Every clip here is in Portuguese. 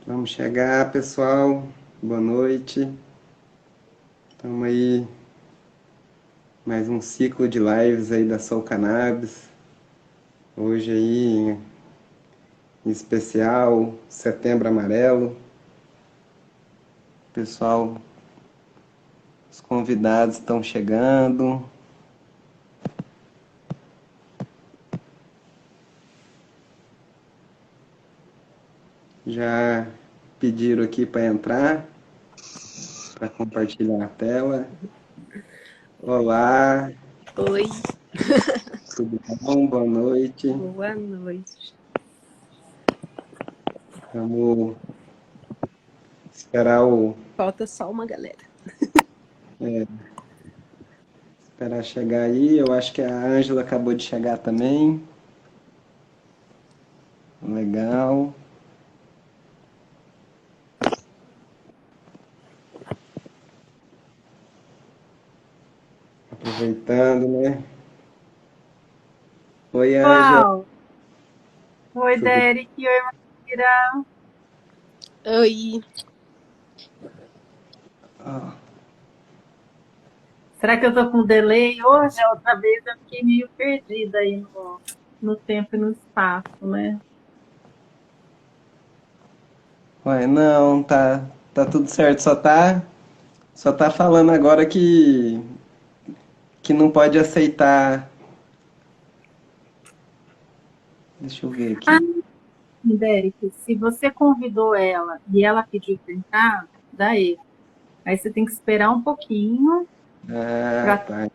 Vamos chegar, pessoal. Boa noite. Estamos aí, mais um ciclo de lives aí da Soul Cannabis. Hoje aí, em especial, Setembro Amarelo. Pessoal, os convidados estão chegando. Já pediram aqui para entrar, para compartilhar a tela. Olá, Oi, tudo bom? Boa noite. boa noite. Vamos esperar Falta só uma galera. esperar chegar aí. Eu acho que a Ângela acabou de chegar também. Legal. Aproveitando, né? Oi, Ângela. Pessoal, oi, Tudo Derek, oi, Maíra. Oi, ó, Será que eu tô com delay hoje? A outra vez eu fiquei meio perdida aí no tempo e no espaço, né? Ué, não, tá tudo certo. Só tá falando agora que não pode aceitar. Deixa eu ver Ah, aqui. Derek, se você convidou ela e ela pediu para entrar, dá erro. Aí você tem que esperar um pouquinho Ah, para tá.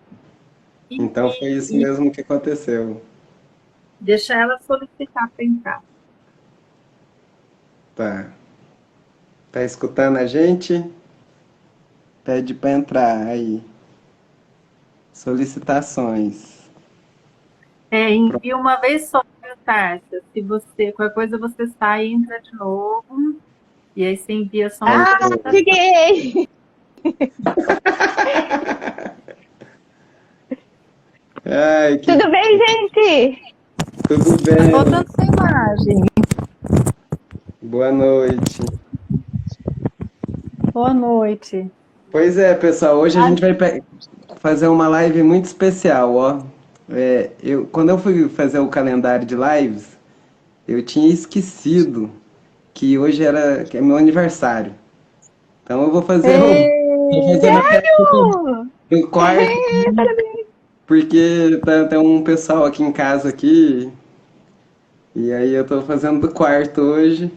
Então foi isso e mesmo que aconteceu. deixar ela solicitar para entrar. Tá. Tá escutando a gente? Pede pra entrar aí. Solicitações. Envia uma vez só, Tárcia. Se você, qualquer coisa você sai e entra de novo. E aí você envia só uma Pronto. solicitação. Cheguei! Ai, Tudo bem, gente? tudo Tá bem. voltando sem imagem. Boa noite. Boa noite. Pois é, pessoal, hoje a gente vai fazer uma live muito especial, ó. Quando eu fui fazer o calendário de lives, eu tinha esquecido que hoje que é meu aniversário. Então eu vou fazer vou fazer na festa Sério? do quarto, Parabéns! porque tem um pessoal aqui em casa aqui, e aí eu tô fazendo do quarto hoje.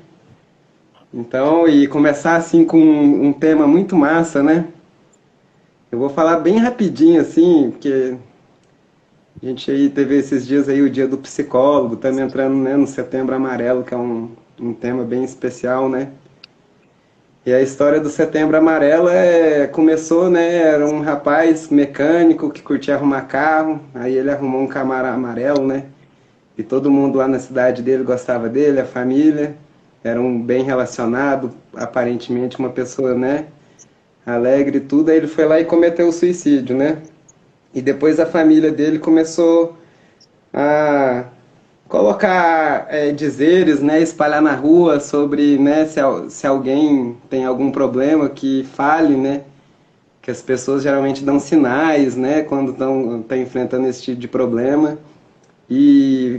Então, e começar assim com um tema muito massa, né? Eu vou falar bem rapidinho assim, porque a gente aí teve esses dias aí o dia do psicólogo, estamos entrando, né, no Setembro Amarelo, que é um tema bem especial, né? E a história do Setembro Amarelo começou, né, era um rapaz mecânico que curtia arrumar carro, aí ele arrumou um Camaro amarelo, né? E todo mundo lá na cidade dele gostava dele, a família, era um bem relacionado, aparentemente uma pessoa, né, alegre e tudo, aí ele foi lá e cometeu o suicídio, né? E depois a família dele começou a colocar dizeres, né, espalhar na rua sobre, né, se alguém tem algum problema que fale, né, que as pessoas geralmente dão sinais, né, quando estão tá enfrentando esse tipo de problema e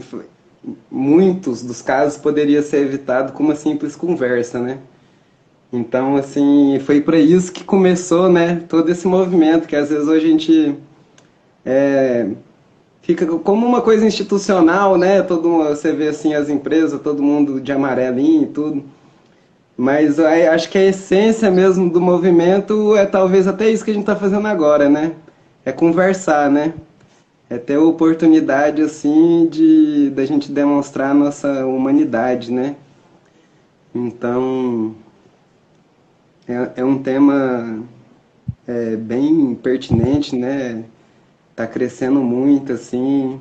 muitos dos casos poderia ser evitado com uma simples conversa, né. Então, assim, foi para isso que começou, né, todo esse movimento que às vezes hoje a gente fica como uma coisa institucional, né? Você vê assim as empresas, todo mundo de amarelinho e tudo. Mas aí, acho que a essência mesmo do movimento é talvez até isso que a gente está fazendo agora, né? É conversar, né? É ter a oportunidade assim de da gente demonstrar a nossa humanidade, né? Então é um tema bem pertinente, né? tá crescendo muito, assim.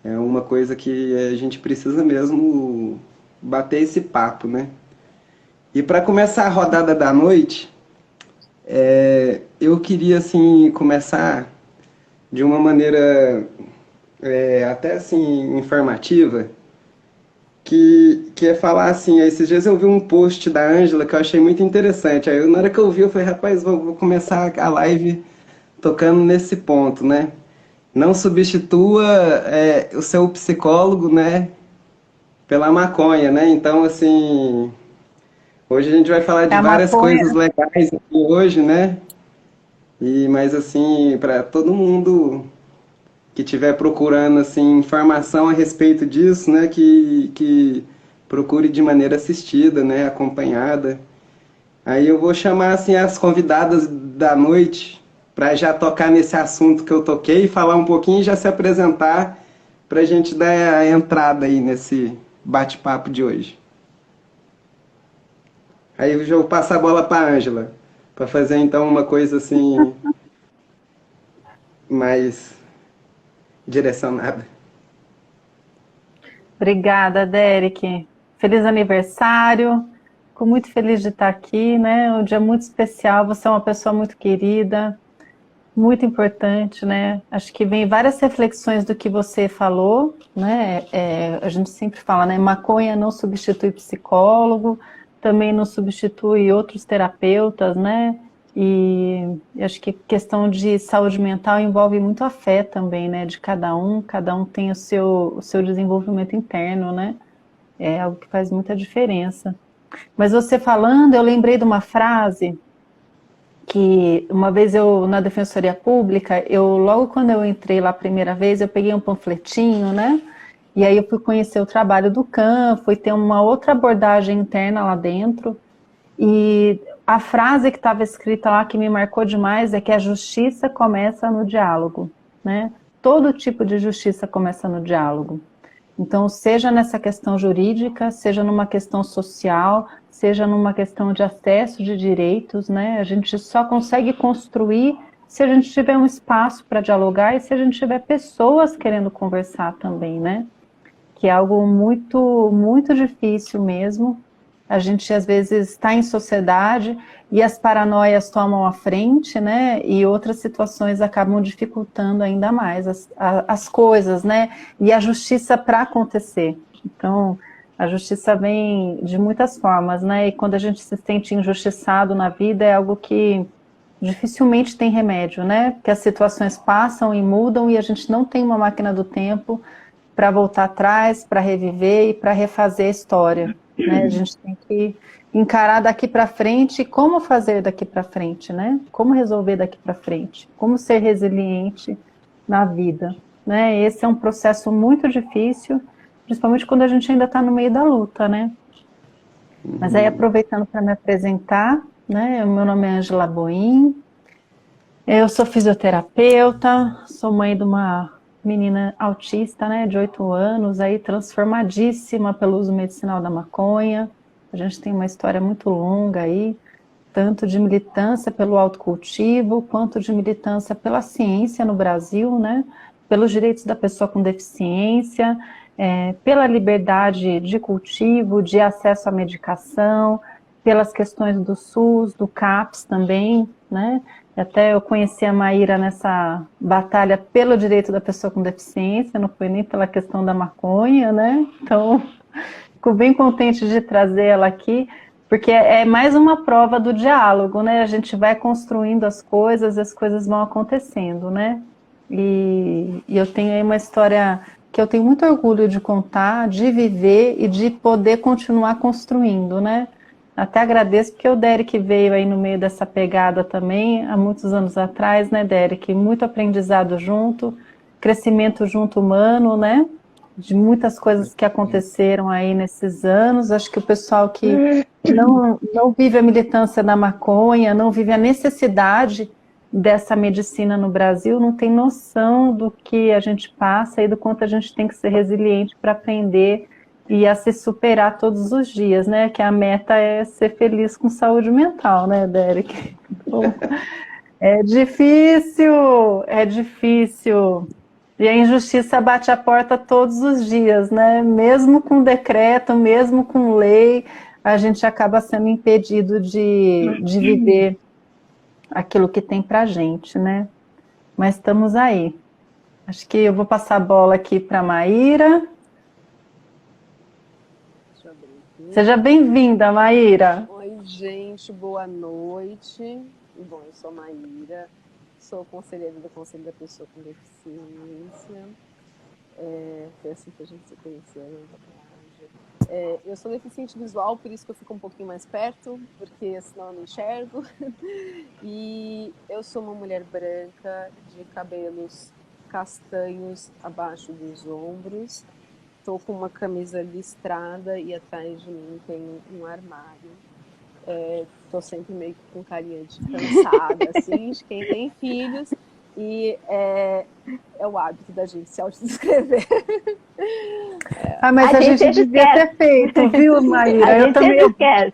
É uma coisa que a gente precisa mesmo bater esse papo, né? E para começar a rodada da noite, eu queria assim começar de uma maneira até assim informativa, que é falar assim, esses dias eu vi um post da Ângela que eu achei muito interessante. Aí na hora que eu vi, eu falei, rapaz, vou começar a live tocando nesse ponto, né? Não substitua o seu psicólogo, né, pela maconha, né? Então, assim, hoje a gente vai falar É de a várias coisas maconha. legais aqui hoje, né? Mas assim, para todo mundo que estiver procurando assim informação a respeito disso, né, que procure de maneira assistida, né, acompanhada. Aí eu vou chamar assim as convidadas da noite para já tocar nesse assunto que eu toquei, falar um pouquinho e já se apresentar para a gente dar a entrada aí nesse bate-papo de hoje. Aí eu já vou passar a bola para a Ângela, para fazer então uma coisa assim mais direcionada. Obrigada, Derek. Feliz aniversário. Fico muito feliz de estar aqui, né? Um dia muito especial. Você é uma pessoa muito querida, muito importante, né? Acho que vem várias reflexões do que você falou, né? A gente sempre fala, né? Maconha não substitui psicólogo, também não substitui outros terapeutas, né? E acho que questão de saúde mental envolve muito a fé também, né? De cada um tem o seu desenvolvimento interno, né? É algo que faz muita diferença. Mas você falando, eu lembrei de uma frase que uma vez eu, na Defensoria Pública, logo quando eu entrei lá a primeira vez, eu peguei um panfletinho, né? E aí eu fui conhecer o trabalho do CAM, fui ter uma outra abordagem interna lá dentro. E a frase que estava escrita lá, que me marcou demais, é que a justiça começa no diálogo, né? Todo tipo de justiça começa no diálogo. Então, seja nessa questão jurídica, seja numa questão social, seja numa questão de acesso de direitos, né? A gente só consegue construir se a gente tiver um espaço para dialogar e se a gente tiver pessoas querendo conversar também, né? Que é algo muito, muito difícil mesmo. A gente, às vezes, está em sociedade e as paranoias tomam a frente, né? E outras situações acabam dificultando ainda mais as coisas, né? E a justiça para acontecer. Então, a justiça vem de muitas formas, né? E quando a gente se sente injustiçado na vida, é algo que dificilmente tem remédio, né? Porque as situações passam e mudam e a gente não tem uma máquina do tempo para voltar atrás, para reviver e para refazer a história. Né? A gente tem que encarar daqui para frente, como fazer daqui para frente, né? Como resolver daqui para frente, como ser resiliente na vida, né? Esse é um processo muito difícil, principalmente quando a gente ainda está no meio da luta, né? Mas aí, aproveitando para me apresentar, né? Meu nome é Ângela Boim, eu sou fisioterapeuta, sou mãe de uma menina autista, né, de 8 anos, aí transformadíssima pelo uso medicinal da maconha. A gente tem uma história muito longa aí, tanto de militância pelo autocultivo, quanto de militância pela ciência no Brasil, né, pelos direitos da pessoa com deficiência, pela liberdade de cultivo, de acesso à medicação, pelas questões do SUS, do CAPS também, né. Até eu conheci a Maíra nessa batalha pelo direito da pessoa com deficiência, não foi nem pela questão da maconha, né? Então, fico bem contente de trazer ela aqui, porque é mais uma prova do diálogo, né? A gente vai construindo as coisas vão acontecendo, né? E eu tenho aí uma história que eu tenho muito orgulho de contar, de viver e de poder continuar construindo, né? Até agradeço porque o Derek veio aí no meio dessa pegada também, há muitos anos atrás, né, Derek? Muito aprendizado junto, crescimento junto humano, né? De muitas coisas que aconteceram aí nesses anos. Acho que o pessoal que não vive a militância da maconha, não vive a necessidade dessa medicina no Brasil, não tem noção do que a gente passa e do quanto a gente tem que ser resiliente para aprender e a se superar todos os dias, né? Que a meta é ser feliz com saúde mental, né, Derek? Bom, É difícil, é difícil. E a injustiça bate a porta todos os dias, né? Mesmo com decreto, mesmo com lei, a gente acaba sendo impedido de viver aquilo que tem pra gente, né? Mas estamos aí. Acho que eu vou passar a bola aqui para a Maíra. Deixa eu abrir aqui. Seja bem-vinda, Maíra. Oi, gente, boa noite. Bom, eu sou Maíra, sou conselheira do Conselho da Pessoa com Deficiência. Foi assim que a gente se conheceu, na verdade. Eu sou deficiente visual, por isso que eu fico um pouquinho mais perto, porque senão eu não enxergo. E eu sou uma mulher branca, de cabelos castanhos abaixo dos ombros. Estou com uma camisa listrada e atrás de mim tem um armário. Estou sempre meio que com carinha de cansada, assim, de quem tem filhos. E é o hábito da gente se autodescrever. Mas a gente devia ter feito, viu, Maíra? A gente sempre esquece.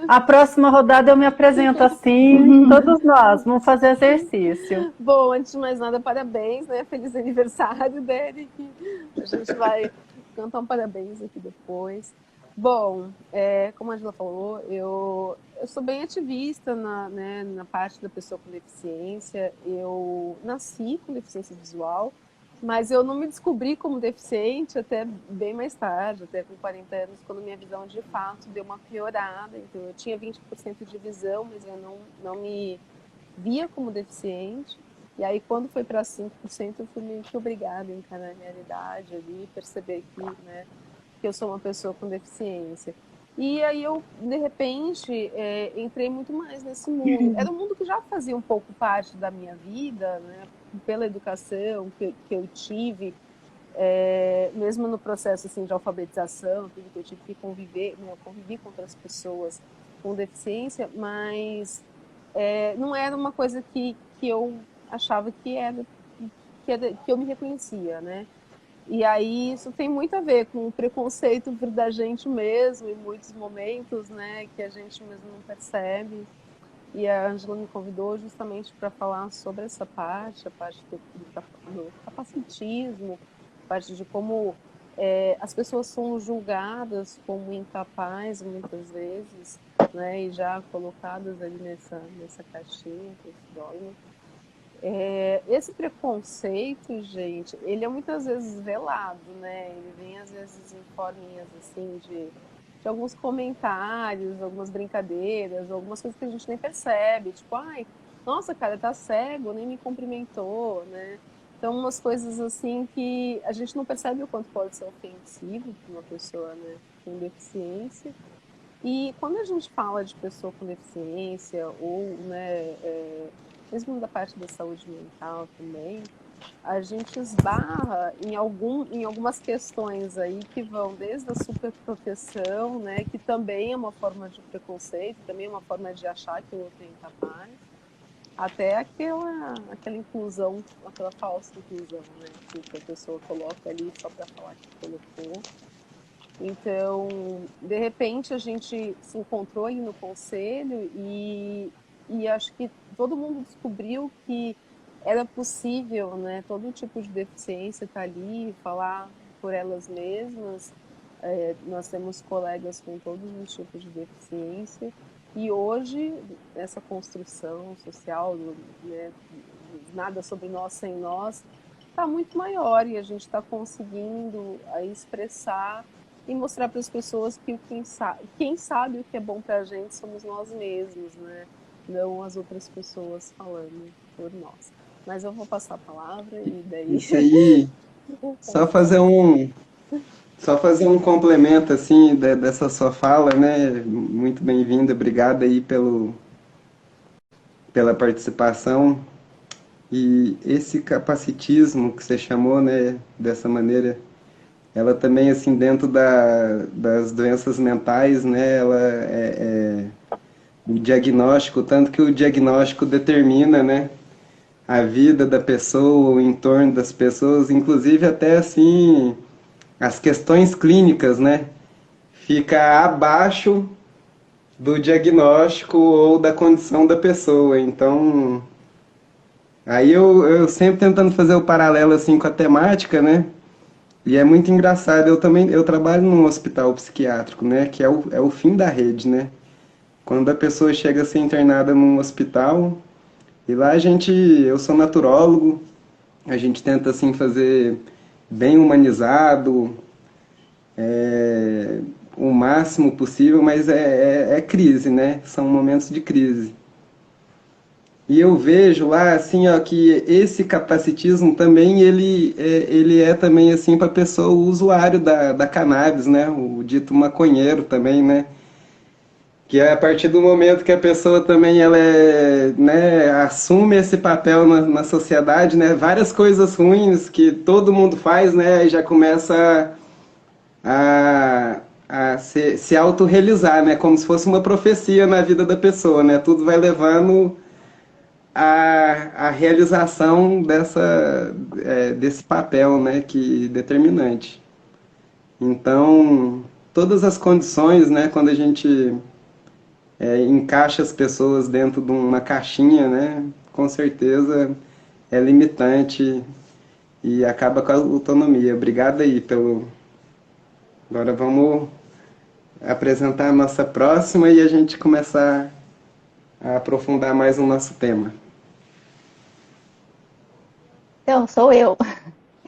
A próxima rodada eu me apresento assim, todos nós, vamos fazer exercício. Bom, antes de mais nada, parabéns, né? Feliz aniversário, Derek. A gente vai cantar um parabéns aqui depois. Bom, como a Angela falou, eu sou bem ativista na parte da pessoa com deficiência. Eu nasci com deficiência visual, mas eu não me descobri como deficiente até bem mais tarde, até com 40 anos, quando minha visão de fato deu uma piorada. Então eu tinha 20% de visão, mas eu não me via como deficiente. E aí quando foi para 5%, eu fui meio que obrigada a encarar a realidade ali, perceber que eu sou uma pessoa com deficiência. E aí eu, de repente, entrei muito mais nesse mundo. Era um mundo que já fazia um pouco parte da minha vida, né? Pela educação que eu tive, mesmo no processo assim, de alfabetização, tudo que eu tive que conviver, eu convivi com outras pessoas com deficiência, mas não era uma coisa que eu achava que eu me reconhecia, né? E aí isso tem muito a ver com o preconceito da gente mesmo, em muitos momentos, né, que a gente mesmo não percebe. E a Angela me convidou justamente para falar sobre essa parte, a parte do capacitismo, a parte de como as pessoas são julgadas como incapazes muitas vezes, né, e já colocadas ali nessa caixinha, com esse dogma. Esse preconceito, gente, ele é muitas vezes velado, né? Ele vem às vezes em forminhas assim de alguns comentários, algumas brincadeiras, algumas coisas que a gente nem percebe, tipo, ai, nossa, cara, tá cego, nem me cumprimentou, né? Então, umas coisas assim que a gente não percebe o quanto pode ser ofensivo para uma pessoa, né, com deficiência. E quando a gente fala de pessoa com deficiência ou, né, mesmo da parte da saúde mental também, a gente esbarra em algumas questões aí que vão desde a superproteção, né, que também é uma forma de preconceito, também é uma forma de achar que o outro é incapaz, até aquela inclusão, aquela falsa inclusão, né, que a pessoa coloca ali só para falar que colocou. Então, de repente, a gente se encontrou aí no conselho e acho que todo mundo descobriu que era possível, né, todo tipo de deficiência estar ali, falar por elas mesmas. Nós temos colegas com todos os tipos de deficiência e hoje essa construção social, né, nada sobre nós sem nós, está muito maior e a gente está conseguindo aí expressar e mostrar para as pessoas que quem sabe o que é bom para a gente somos nós mesmos, né? Não as outras pessoas falando por nós. Mas eu vou passar a palavra e daí... Isso aí, só fazer um complemento assim dessa sua fala, né? Muito bem-vinda, obrigada aí pela participação. E esse capacitismo que você chamou, né, dessa maneira, ela também, assim, dentro das doenças mentais, né, ela o diagnóstico, tanto que o diagnóstico determina, né, a vida da pessoa, o entorno das pessoas, inclusive até, assim, as questões clínicas, né, fica abaixo do diagnóstico ou da condição da pessoa. Então, Aí eu sempre tentando fazer o paralelo assim com a temática, né? E é muito engraçado. Eu trabalho num hospital psiquiátrico, né? Que é o fim da rede, né? Quando a pessoa chega a ser internada num hospital, e lá eu sou naturólogo, a gente tenta assim fazer bem humanizado, o máximo possível, mas é crise, né? São momentos de crise. E eu vejo lá assim, ó, que esse capacitismo também ele é também assim para a pessoa, o usuário da cannabis, né? O dito maconheiro também, né? Que é a partir do momento que a pessoa também né, assume esse papel na sociedade, né? Várias coisas ruins que todo mundo faz, né? Aí já começa a se autorrealizar, né? Como se fosse uma profecia na vida da pessoa, né? Tudo vai levando a realização desse papel, né, que determinante. Então, todas as condições, né, quando a gente encaixa as pessoas dentro de uma caixinha, né, com certeza é limitante e acaba com a autonomia. Obrigado aí pelo. Agora vamos apresentar a nossa próxima e a gente começar a aprofundar mais o nosso tema. Então, sou eu.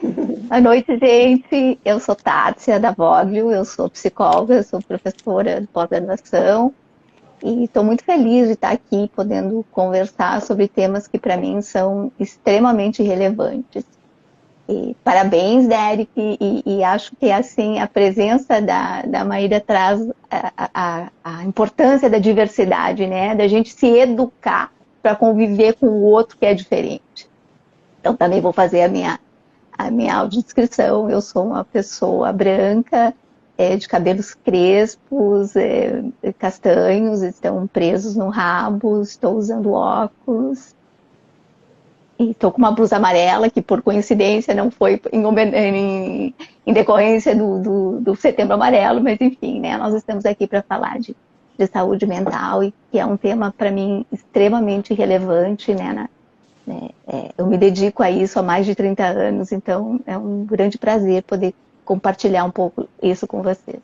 Boa noite, gente. Eu sou Tátsia da Voglio, eu sou psicóloga, eu sou professora de pós-graduação e estou muito feliz de estar aqui podendo conversar sobre temas que para mim são extremamente relevantes. E parabéns, Derek, e acho que assim a presença da Maíra traz a importância da diversidade, né? Da gente se educar para conviver com o outro que é diferente. Então também vou fazer a minha audiodescrição. Eu sou uma pessoa branca, de cabelos crespos, castanhos, estão presos no rabo, estou usando óculos. E estou com uma blusa amarela, que por coincidência não foi em decorrência do Setembro Amarelo, mas enfim, né? Nós estamos aqui para falar de saúde mental, e que é um tema para mim extremamente relevante, né? Eu me dedico a isso há mais de 30 anos, então é um grande prazer poder compartilhar um pouco isso com vocês.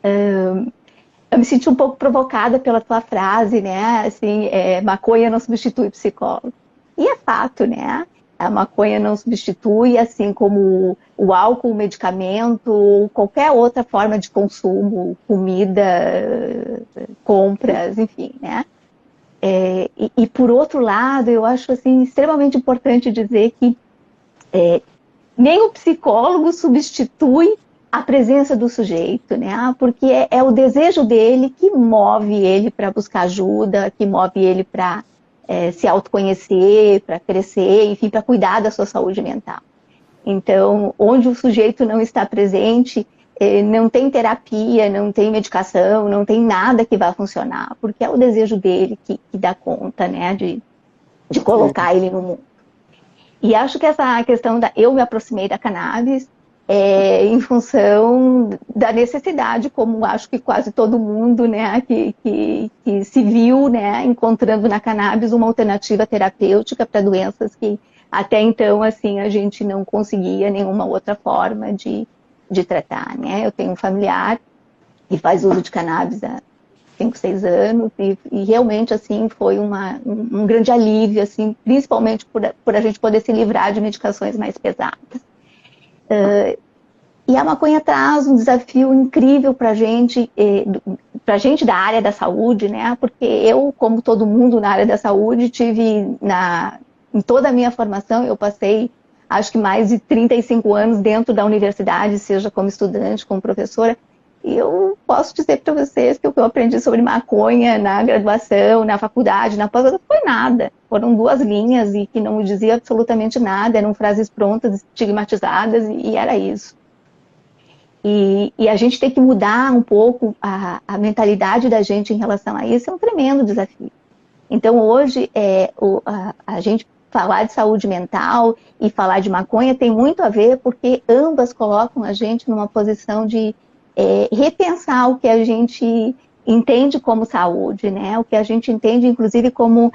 Eu me senti um pouco provocada pela tua frase, né? Assim, maconha não substitui psicólogo. E é fato, né? A maconha não substitui, assim como o álcool, o medicamento, ou qualquer outra forma de consumo, comida, compras, enfim, né? E por outro lado, eu acho assim, extremamente importante dizer que nem o psicólogo substitui a presença do sujeito, né? Porque é o desejo dele que move ele para buscar ajuda, que move ele para se autoconhecer, para crescer, enfim, para cuidar da sua saúde mental. Então, onde o sujeito não está presente, não tem terapia, não tem medicação, não tem nada que vá funcionar, porque é o desejo dele que dá conta, né, de colocar ele no mundo. E acho que essa questão eu me aproximei da cannabis em função da necessidade, como acho que quase todo mundo, né, que se viu, né, encontrando na cannabis uma alternativa terapêutica para doenças que até então, assim, a gente não conseguia nenhuma outra forma de tratar, né? Eu tenho um familiar que faz uso de cannabis há 5, 6 anos e realmente, assim, foi um grande alívio, assim, principalmente por a gente poder se livrar de medicações mais pesadas. E a maconha traz um desafio incrível para a gente da área da saúde, né? Porque eu, como todo mundo na área da saúde, tive em toda a minha formação, eu passei acho que mais de 35 anos dentro da universidade, seja como estudante, como professora, e eu posso dizer para vocês que o que eu aprendi sobre maconha na graduação, na faculdade, na pós-graduação, foi nada. Foram 2 linhas e que não me dizia absolutamente nada, eram frases prontas, estigmatizadas, e era isso. E a gente tem que mudar um pouco a mentalidade da gente em relação a isso, é um tremendo desafio. Então, hoje, a gente falar de saúde mental e falar de maconha tem muito a ver, porque ambas colocam a gente numa posição de repensar o que a gente entende como saúde, né? O que a gente entende, inclusive, como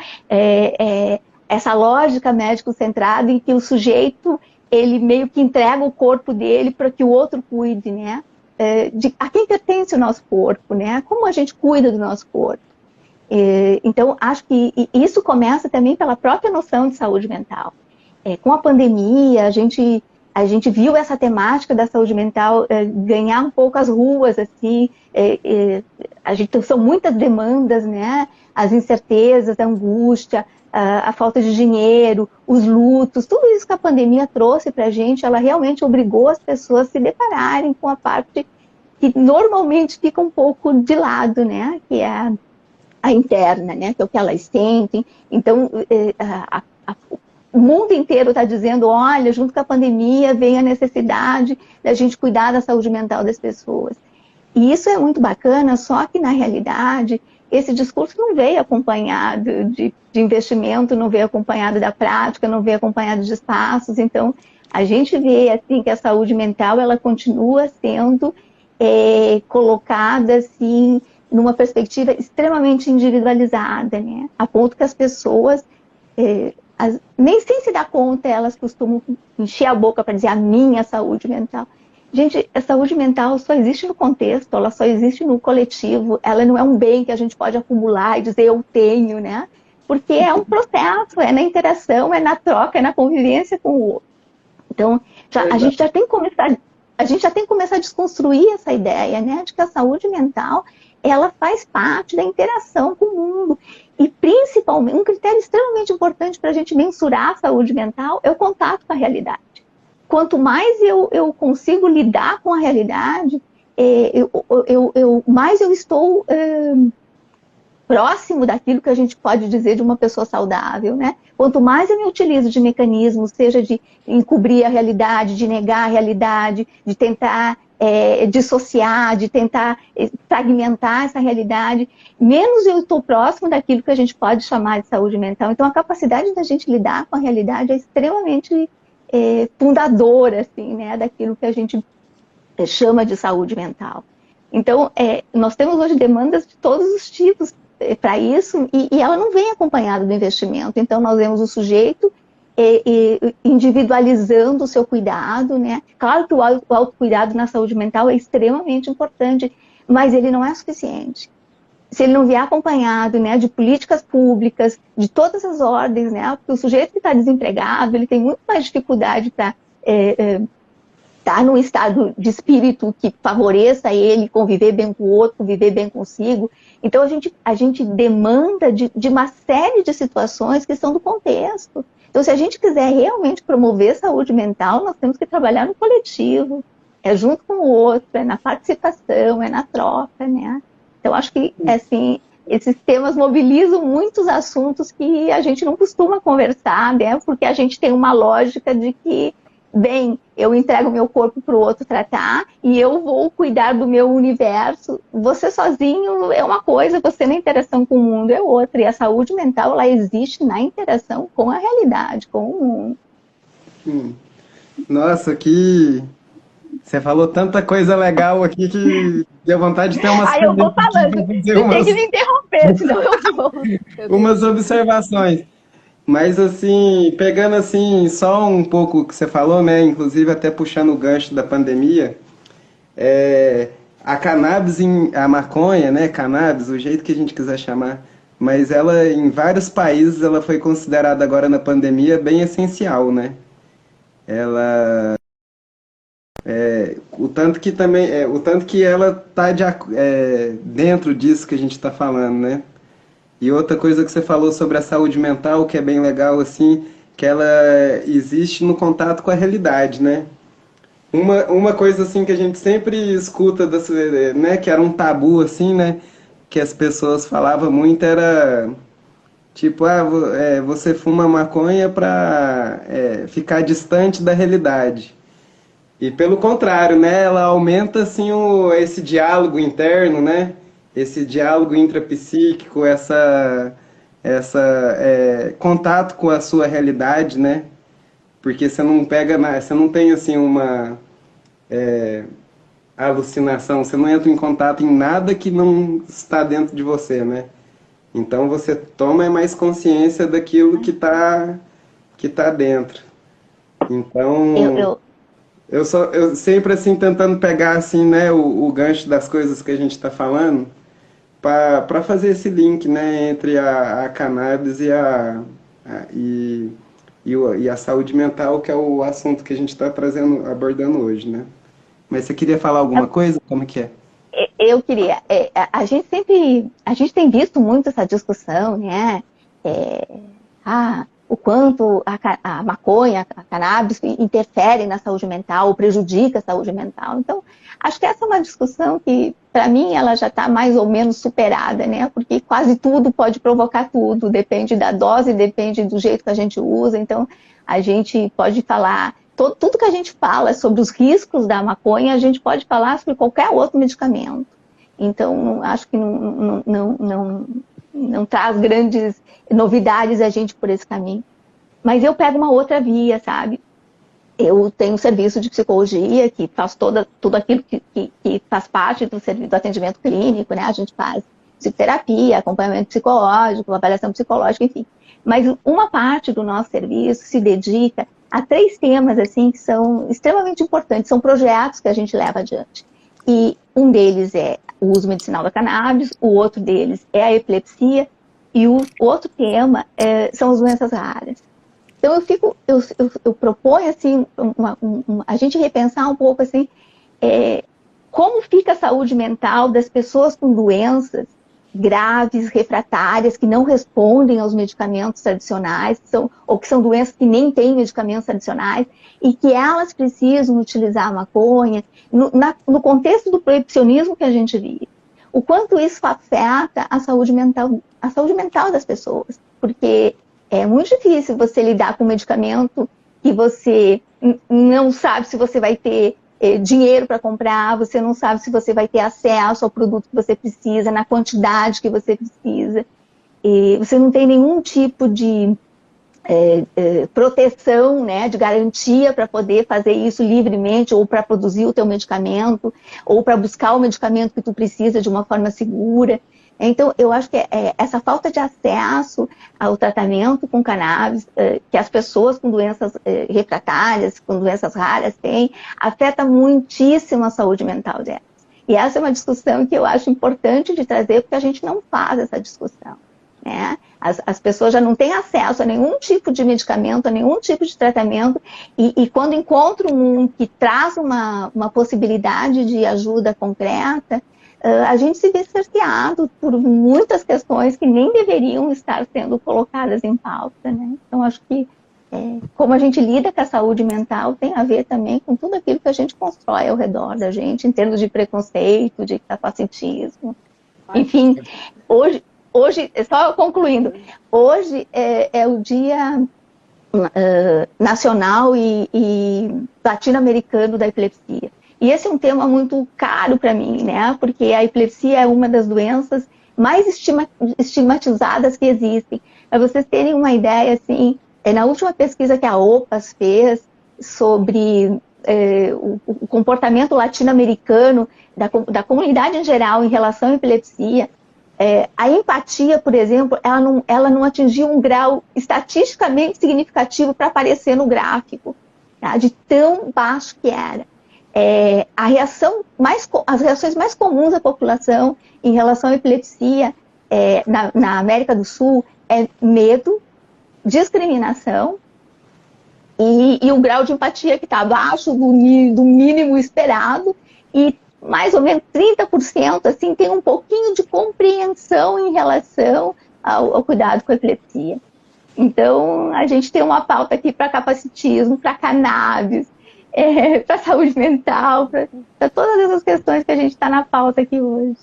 essa lógica médico-centrada em que o sujeito, ele meio que entrega o corpo dele para que o outro cuide, né? A quem pertence o nosso corpo, né? Como a gente cuida do nosso corpo. Então, acho que isso começa também pela própria noção de saúde mental. Com a pandemia, a gente viu essa temática da saúde mental ganhar um pouco as ruas, assim, são muitas demandas, né? As incertezas, a angústia, a falta de dinheiro, os lutos, tudo isso que a pandemia trouxe para a gente, ela realmente obrigou as pessoas a se depararem com a parte que normalmente fica um pouco de lado, né? Que é a interna, né? Que é o que elas sentem. Então, o mundo inteiro está dizendo, olha, junto com a pandemia vem a necessidade da gente cuidar da saúde mental das pessoas. E isso é muito bacana, só que na realidade esse discurso não veio acompanhado de investimento, não veio acompanhado da prática, não veio acompanhado de espaços. Então, a gente vê assim que a saúde mental ela continua sendo colocada assim numa perspectiva extremamente individualizada, né? A ponto que as pessoas nem sem se dar conta, elas costumam encher a boca para dizer a minha saúde mental. Gente, a saúde mental só existe no contexto, ela só existe no coletivo, ela não é um bem que a gente pode acumular e dizer eu tenho, né? Porque é um processo, é na interação, é na troca, é na convivência com o outro. Então, a gente já tem que começar a desconstruir essa ideia, né? De que a saúde mental, ela faz parte da interação com o mundo. E, principalmente, um critério extremamente importante para a gente mensurar a saúde mental é o contato com a realidade. Quanto mais eu consigo lidar com a realidade, mais eu estou próximo daquilo que a gente pode dizer de uma pessoa saudável, né? Quanto mais eu me utilizo de mecanismos, seja de encobrir a realidade, de negar a realidade, de tentar dissociar, de tentar fragmentar essa realidade, menos eu estou próximo daquilo que a gente pode chamar de saúde mental. Então, a capacidade da gente lidar com a realidade é extremamente fundadora, assim, né, daquilo que a gente chama de saúde mental. Então, nós temos hoje demandas de todos os tipos para isso e ela não vem acompanhada do investimento. Então, nós vemos o sujeito individualizando o seu cuidado, né? Claro que o autocuidado na saúde mental é extremamente importante, mas ele não é suficiente. Se ele não vier acompanhado, né, de políticas públicas, de todas as ordens, né? Porque o sujeito que está desempregado, ele tem muito mais dificuldade para estar num estado de espírito que favoreça ele conviver bem com o outro, conviver bem consigo. Então, a gente demanda de uma série de situações que são do contexto. Então, se a gente quiser realmente promover saúde mental, nós temos que trabalhar no coletivo, junto com o outro, na participação, na troca, né? Então, acho que, assim, esses temas mobilizam muitos assuntos que a gente não costuma conversar, né? Porque a gente tem uma lógica de que, bem, eu entrego meu corpo para o outro tratar e eu vou cuidar do meu universo. Você sozinho é uma coisa, você na interação com o mundo é outra. E a saúde mental, ela existe na interação com a realidade, com o mundo. Nossa, você falou tanta coisa legal aqui que deu vontade de ter umas... Aí eu vou falando, você tem que me interromper, senão eu vou. Umas observações. Mas, assim, pegando, assim, só um pouco o que você falou, né? Inclusive, até puxando o gancho da pandemia, a cannabis, a maconha, né? Cannabis, o jeito que a gente quiser chamar, mas ela, em vários países, ela foi considerada agora na pandemia bem essencial, né? Ela... o tanto que também... o tanto que ela está dentro disso que a gente está falando, né? E outra coisa que você falou sobre a saúde mental, que é bem legal, assim, que ela existe no contato com a realidade, né? Uma coisa, assim, que a gente sempre escuta, né, que era um tabu, assim, né, que as pessoas falavam muito, era, tipo, você fuma maconha pra ficar distante da realidade. E pelo contrário, né, ela aumenta, assim, esse diálogo interno, né? Esse diálogo intrapsíquico, contato com a sua realidade, né? Porque você não você não tem assim uma alucinação, você não entra em contato em nada que não está dentro de você, né? Então você toma mais consciência daquilo que tá dentro. Eu, Então, eu, eu sempre assim tentando pegar assim, né, o gancho das coisas que a gente está falando, para fazer esse link, né, entre a cannabis e a saúde mental, que é o assunto que a gente está trazendo, abordando hoje, né? Mas você queria falar alguma coisa? Como que é? eu queria. A gente tem visto muito essa discussão, né? É, o quanto a maconha, a cannabis interfere na saúde mental, ou prejudica a saúde mental. Então, acho que essa é uma discussão que, para mim, ela já está mais ou menos superada, né? Porque quase tudo pode provocar tudo, depende da dose, depende do jeito que a gente usa. Então, a gente pode falar, tudo que a gente fala sobre os riscos da maconha, a gente pode falar sobre qualquer outro medicamento. Então, acho que não traz grandes novidades a gente por esse caminho. Mas eu pego uma outra via, sabe? Eu tenho um serviço de psicologia que faz tudo aquilo que faz parte do serviço do atendimento clínico, né? A gente faz psicoterapia, acompanhamento psicológico, avaliação psicológica, enfim. Mas uma parte do nosso serviço se dedica a 3 temas assim que são extremamente importantes, são projetos que a gente leva adiante. E um deles é o uso medicinal da cannabis, o outro deles é a epilepsia, e o outro tema são as doenças raras. Então eu proponho assim, a gente repensar um pouco assim, como fica a saúde mental das pessoas com doenças graves, refratárias, que não respondem aos medicamentos tradicionais, ou que são doenças que nem têm medicamentos tradicionais, e que elas precisam utilizar a maconha, no contexto do proibicionismo que a gente vive. O quanto isso afeta a saúde mental das pessoas, porque é muito difícil você lidar com um medicamento que você não sabe se você vai ter dinheiro para comprar, você não sabe se você vai ter acesso ao produto que você precisa, na quantidade que você precisa. E você não tem nenhum tipo de proteção, né, de garantia para poder fazer isso livremente, ou para produzir o teu medicamento, ou para buscar o medicamento que tu precisa de uma forma segura. Então, eu acho que essa falta de acesso ao tratamento com cannabis, que as pessoas com doenças refratárias, com doenças raras têm, afeta muitíssimo a saúde mental delas. E essa é uma discussão que eu acho importante de trazer, porque a gente não faz essa discussão, né? As pessoas já não têm acesso a nenhum tipo de medicamento, a nenhum tipo de tratamento, e quando encontram um que traz uma possibilidade de ajuda concreta, a gente se vê cerceado por muitas questões que nem deveriam estar sendo colocadas em pauta, né? Então, acho que como a gente lida com a saúde mental tem a ver também com tudo aquilo que a gente constrói ao redor da gente, em termos de preconceito, de capacitismo. Enfim, hoje, só concluindo, hoje é o Dia Nacional e Latino-Americano da Epilepsia. E esse é um tema muito caro para mim, né? Porque a epilepsia é uma das doenças mais estigmatizadas que existem. Para vocês terem uma ideia, assim, na última pesquisa que a OPAS fez sobre o comportamento latino-americano da comunidade em geral em relação à epilepsia, a empatia, por exemplo, ela não atingiu um grau estatisticamente significativo para aparecer no gráfico, tá? De tão baixo que era. As reações mais comuns da população em relação à epilepsia na América do Sul é medo, discriminação e o grau de empatia que está abaixo do mínimo esperado, e mais ou menos 30% assim, tem um pouquinho de compreensão em relação ao cuidado com a epilepsia. Então, a gente tem uma pauta aqui para capacitismo, para cannabis, para saúde mental, para todas essas questões que a gente está na pauta aqui hoje.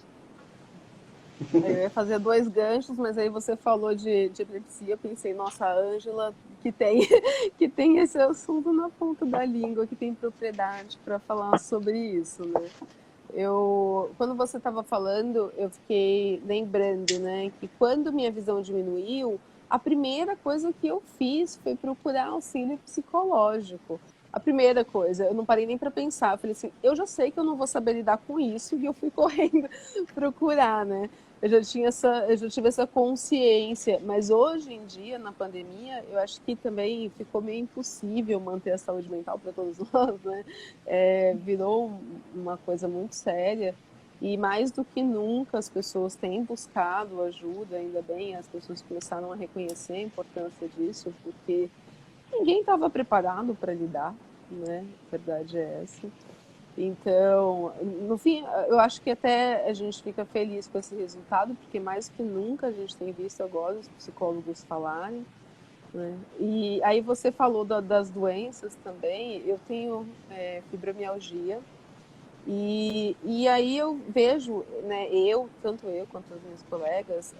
Eu ia fazer 2 ganchos, mas aí você falou de epilepsia, eu pensei, nossa, a Ângela, que tem esse assunto na ponta da língua, que tem propriedade para falar sobre isso, né? Quando você estava falando, eu fiquei lembrando, né, que quando minha visão diminuiu, a primeira coisa que eu fiz foi procurar auxílio psicológico. A primeira coisa, eu não parei nem para pensar, eu falei assim, eu já sei que eu não vou saber lidar com isso, e eu fui correndo procurar, né? eu já tive essa consciência, mas hoje em dia, na pandemia, eu acho que também ficou meio impossível manter a saúde mental para todos nós, né? Virou uma coisa muito séria e mais do que nunca as pessoas têm buscado ajuda, ainda bem, as pessoas começaram a reconhecer a importância disso, porque ninguém estava preparado para lidar, né? A verdade é essa. Então, no fim, eu acho que até a gente fica feliz com esse resultado, porque mais que nunca a gente tem visto agora os psicólogos falarem, né? E aí você falou das doenças também, eu tenho fibromialgia, e aí eu vejo, né, tanto eu quanto as minhas colegas,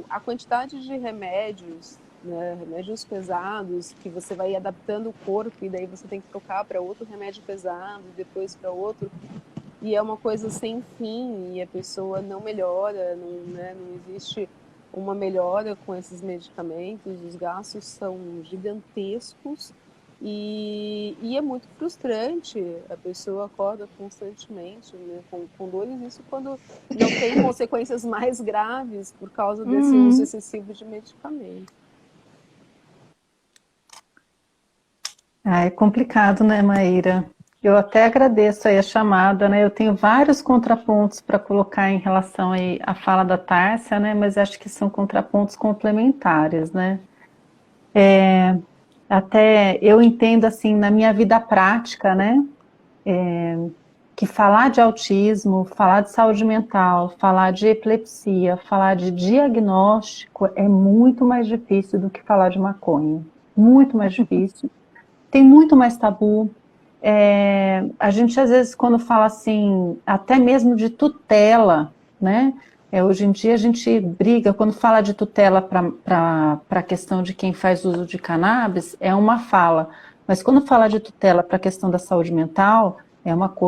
a quantidade de remédios, né, remédios pesados, que você vai adaptando o corpo e daí você tem que trocar para outro remédio pesado, depois para outro, e é uma coisa sem fim, e a pessoa não melhora, não existe uma melhora com esses medicamentos, os gastos são gigantescos, e é muito frustrante, a pessoa acorda constantemente, né, com dores, isso quando não tem consequências mais graves por causa desse uso excessivo de medicamento. É complicado, né, Maíra? Eu até agradeço aí a chamada, né? Eu tenho vários contrapontos para colocar em relação aí à fala da Tárcia, né? Mas acho que são contrapontos complementares, né? Até eu entendo assim na minha vida prática, né? Que falar de autismo, falar de saúde mental, falar de epilepsia, falar de diagnóstico é muito mais difícil do que falar de maconha. Muito mais difícil. Tem muito mais tabu. A gente às vezes quando fala assim, até mesmo de tutela, né? Hoje em dia a gente briga, quando fala de tutela para a questão de quem faz uso de cannabis, é uma fala, mas quando fala de tutela para a questão da saúde mental,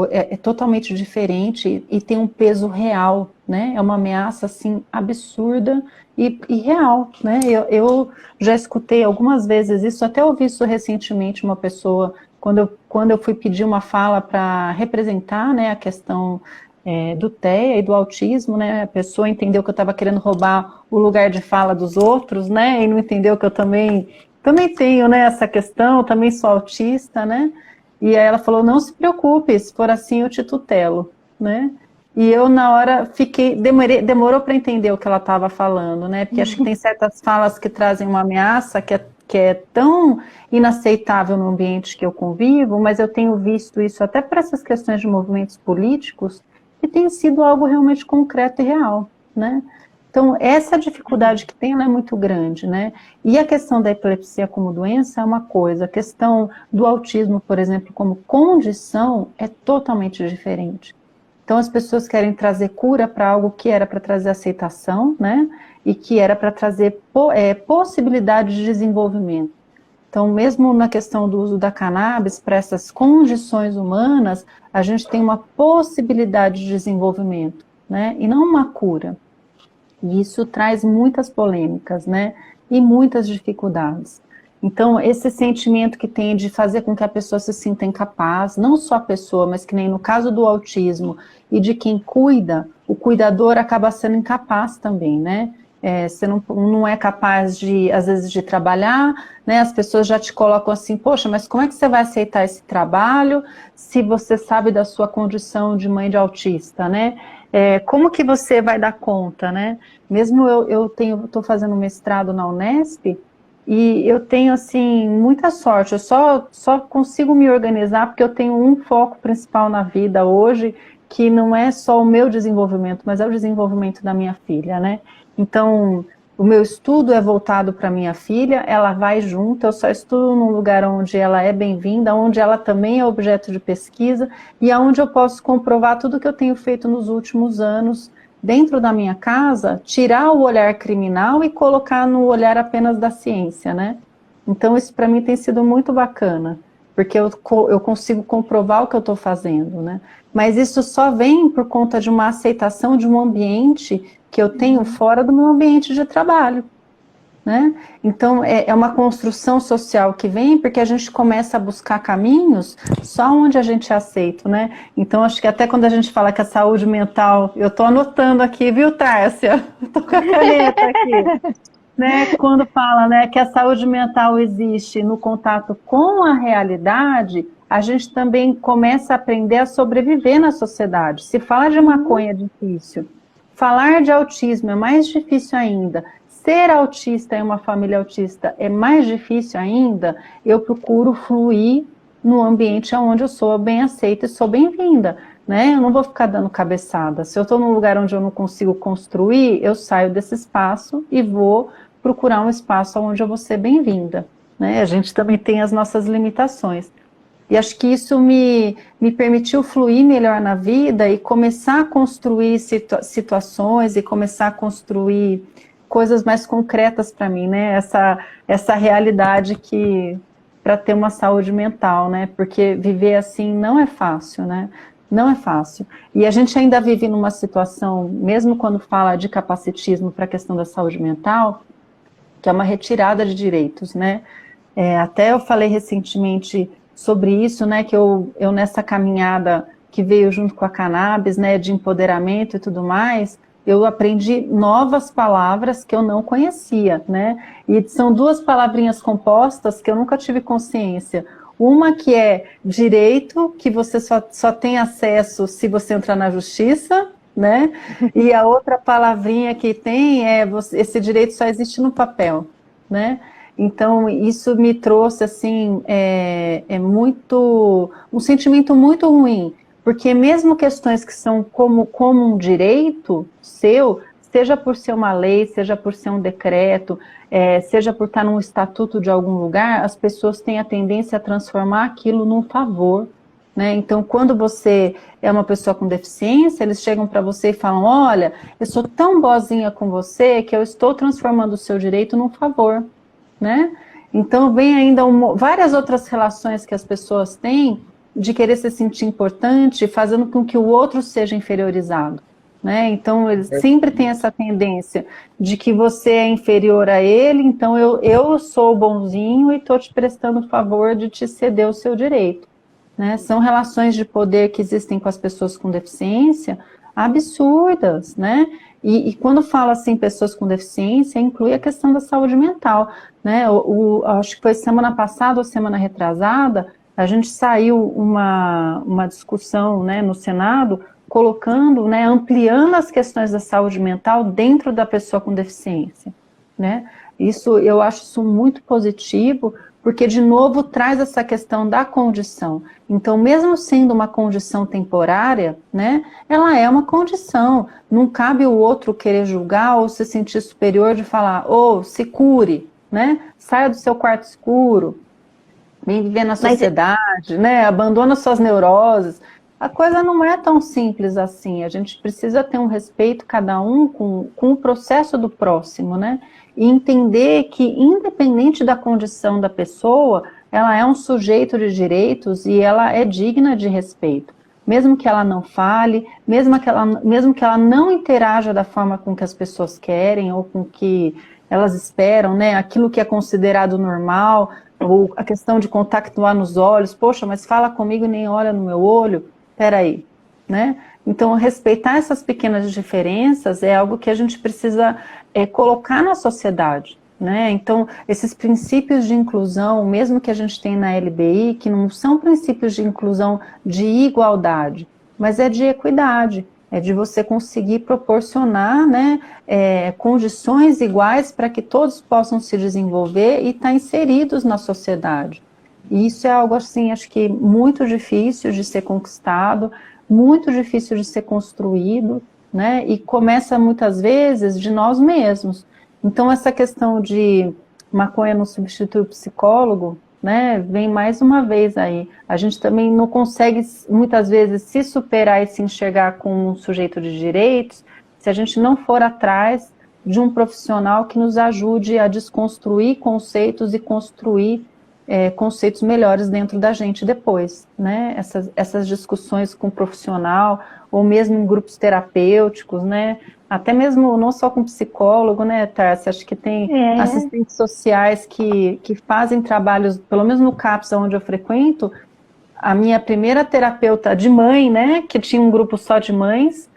é totalmente diferente e tem um peso real, né? É uma ameaça assim absurda e real, né? Eu já escutei algumas vezes isso, até ouvi isso recentemente, uma pessoa, quando eu fui pedir uma fala para representar, né, a questão do TEA e do autismo, né? A pessoa entendeu que eu estava querendo roubar o lugar de fala dos outros, né? E não entendeu que eu também tenho, né, essa questão, também sou autista, né? E aí ela falou, não se preocupe, se for assim eu te tutelo, né? E eu na hora demorou para entender o que ela estava falando, né? Porque acho que tem certas falas que trazem uma ameaça que é tão inaceitável no ambiente que eu convivo, mas eu tenho visto isso até para essas questões de movimentos políticos, que tem sido algo realmente concreto e real, né? Então, essa dificuldade que tem, ela é muito grande, né? E a questão da epilepsia como doença é uma coisa, a questão do autismo, por exemplo, como condição, é totalmente diferente. Então, as pessoas querem trazer cura para algo que era para trazer aceitação, né? E que era para trazer possibilidade de desenvolvimento. Então, mesmo na questão do uso da cannabis, para essas condições humanas, a gente tem uma possibilidade de desenvolvimento, né? E não uma cura. E isso traz muitas polêmicas, né? E muitas dificuldades. Então, esse sentimento que tem de fazer com que a pessoa se sinta incapaz, não só a pessoa, mas que nem no caso do autismo e de quem cuida, o cuidador acaba sendo incapaz também, né? Você não é capaz de, às vezes, de trabalhar, né? As pessoas já te colocam assim, poxa, mas como é que você vai aceitar esse trabalho se você sabe da sua condição de mãe de autista, né? Como que você vai dar conta, né? Mesmo eu estou fazendo mestrado na Unesp e eu tenho, assim, muita sorte. Eu só consigo me organizar porque eu tenho um foco principal na vida hoje, que não é só o meu desenvolvimento, mas é o desenvolvimento da minha filha, né? Então, o meu estudo é voltado para minha filha, ela vai junto, eu só estudo num lugar onde ela é bem-vinda, onde ela também é objeto de pesquisa e aonde eu posso comprovar tudo que eu tenho feito nos últimos anos dentro da minha casa, tirar o olhar criminal e colocar no olhar apenas da ciência, né? Então, isso para mim tem sido muito bacana, porque eu consigo comprovar o que eu estou fazendo, né? Mas isso só vem por conta de uma aceitação de um ambiente que eu tenho fora do meu ambiente de trabalho, né? Então, é uma construção social que vem porque a gente começa a buscar caminhos só onde a gente é aceito, né? Então, acho que até quando a gente fala que a saúde mental, eu estou anotando aqui, viu, Tárcia? Estou com a caneta aqui. Né? Quando fala, né, que a saúde mental existe no contato com a realidade, a gente também começa a aprender a sobreviver na sociedade. Se falar de maconha é difícil, falar de autismo é mais difícil ainda. Ser autista em uma família autista é mais difícil ainda. Eu procuro fluir no ambiente onde eu sou bem aceita e sou bem-vinda, né? Eu não vou ficar dando cabeçada. Se eu estou num lugar onde eu não consigo construir, eu saio desse espaço e vou procurar um espaço onde eu vou ser bem-vinda, né? A gente também tem as nossas limitações. E acho que isso me permitiu fluir melhor na vida e começar a construir situações e começar a construir coisas mais concretas para mim, né? Essa realidade que para ter uma saúde mental, né? Porque viver assim não é fácil, né? Não é fácil. E a gente ainda vive numa situação, mesmo quando fala de capacitismo para a questão da saúde mental, que é uma retirada de direitos, né? Até eu falei recentemente sobre isso, né? Que eu nessa caminhada que veio junto com a cannabis, né? De empoderamento e tudo mais, eu aprendi novas palavras que eu não conhecia, né? E são duas palavrinhas compostas que eu nunca tive consciência. Uma que é direito, que você só tem acesso se você entrar na justiça, né? E a outra palavrinha que tem esse direito só existe no papel, né? Então, isso me trouxe, assim, um sentimento muito ruim, porque mesmo questões que são como um direito seu, seja por ser uma lei, seja por ser um decreto, seja por estar num estatuto de algum lugar, as pessoas têm a tendência a transformar aquilo num favor, né? Então, quando você é uma pessoa com deficiência, eles chegam para você e falam, olha, eu sou tão boazinha com você que eu estou transformando o seu direito num favor, né? Então, vem ainda várias outras relações que as pessoas têm de querer se sentir importante, fazendo com que o outro seja inferiorizado, né? Então, eles sempre têm essa tendência de que você é inferior a ele, então eu sou bonzinho e estou te prestando o favor de te ceder o seu direito. Né? São relações de poder que existem com as pessoas com deficiência absurdas, né? E quando fala assim, pessoas com deficiência, inclui a questão da saúde mental, né? Acho que foi semana passada ou semana retrasada, a gente saiu uma discussão, né, no Senado, colocando, né, ampliando as questões da saúde mental dentro da pessoa com deficiência, né? Eu acho isso muito positivo, porque, de novo, traz essa questão da condição. Então, mesmo sendo uma condição temporária, né, ela é uma condição. Não cabe o outro querer julgar ou se sentir superior de falar, se cure, né, saia do seu quarto escuro, vem viver na sociedade, né, abandona suas neuroses. A coisa não é tão simples assim. A gente precisa ter um respeito, cada um, com o processo do próximo, né? E entender que, independente da condição da pessoa, ela é um sujeito de direitos e ela é digna de respeito. Mesmo que ela não fale, mesmo que ela não interaja da forma com que as pessoas querem ou com que elas esperam, né? Aquilo que é considerado normal, ou a questão de contactuar nos olhos, poxa, mas fala comigo e nem olha no meu olho, peraí, né? Então, respeitar essas pequenas diferenças é algo que a gente precisa colocar na sociedade, né? Então, esses princípios de inclusão, mesmo que a gente tenha na LBI, que não são princípios de inclusão de igualdade, mas é de equidade, é de você conseguir proporcionar, né, condições iguais para que todos possam se desenvolver e estar inseridos na sociedade. E isso é algo, assim, acho que muito difícil de ser conquistado, muito difícil de ser construído, né? E começa muitas vezes de nós mesmos. Então, essa questão de maconha não substitui o psicólogo, né? Vem mais uma vez aí. A gente também não consegue, muitas vezes, se superar e se enxergar como um sujeito de direitos, se a gente não for atrás de um profissional que nos ajude a desconstruir conceitos e construir conceitos melhores dentro da gente depois, né? Essas discussões com o profissional, ou mesmo em grupos terapêuticos, né? Até mesmo não só com psicólogo, né, Tárcia? Acho que tem assistentes sociais que fazem trabalhos, pelo menos no CAPS, onde eu frequento. A minha primeira terapeuta de mãe, né, que tinha um grupo só de mães,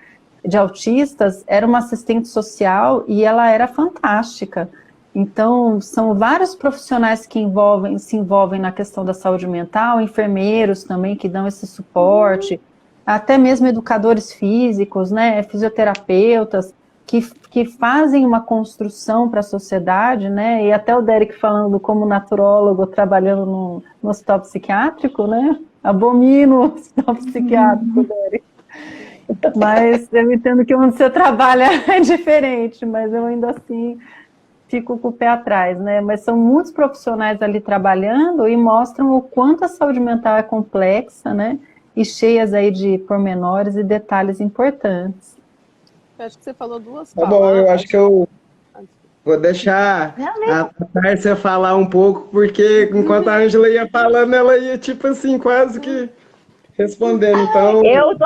de autistas, era uma assistente social e ela era fantástica. Então, são vários profissionais que se envolvem na questão da saúde mental, enfermeiros também que dão esse suporte, até mesmo educadores físicos, né, fisioterapeutas, que fazem uma construção para a sociedade, né, e até o Derek falando como naturólogo, trabalhando no hospital psiquiátrico, né, abomino o hospital psiquiátrico, Derek. Mas eu entendo que onde você trabalha é diferente, mas eu ainda assim fico com o pé atrás, né? Mas são muitos profissionais ali trabalhando e mostram o quanto a saúde mental é complexa, né? E cheias aí de pormenores e detalhes importantes. Eu acho que você falou duas Tá bom, eu acho que eu Ah, vou deixar a Tárcia falar um pouco, porque enquanto a Ângela ia falando, ela ia, tipo assim, quase que respondendo. Então, Eu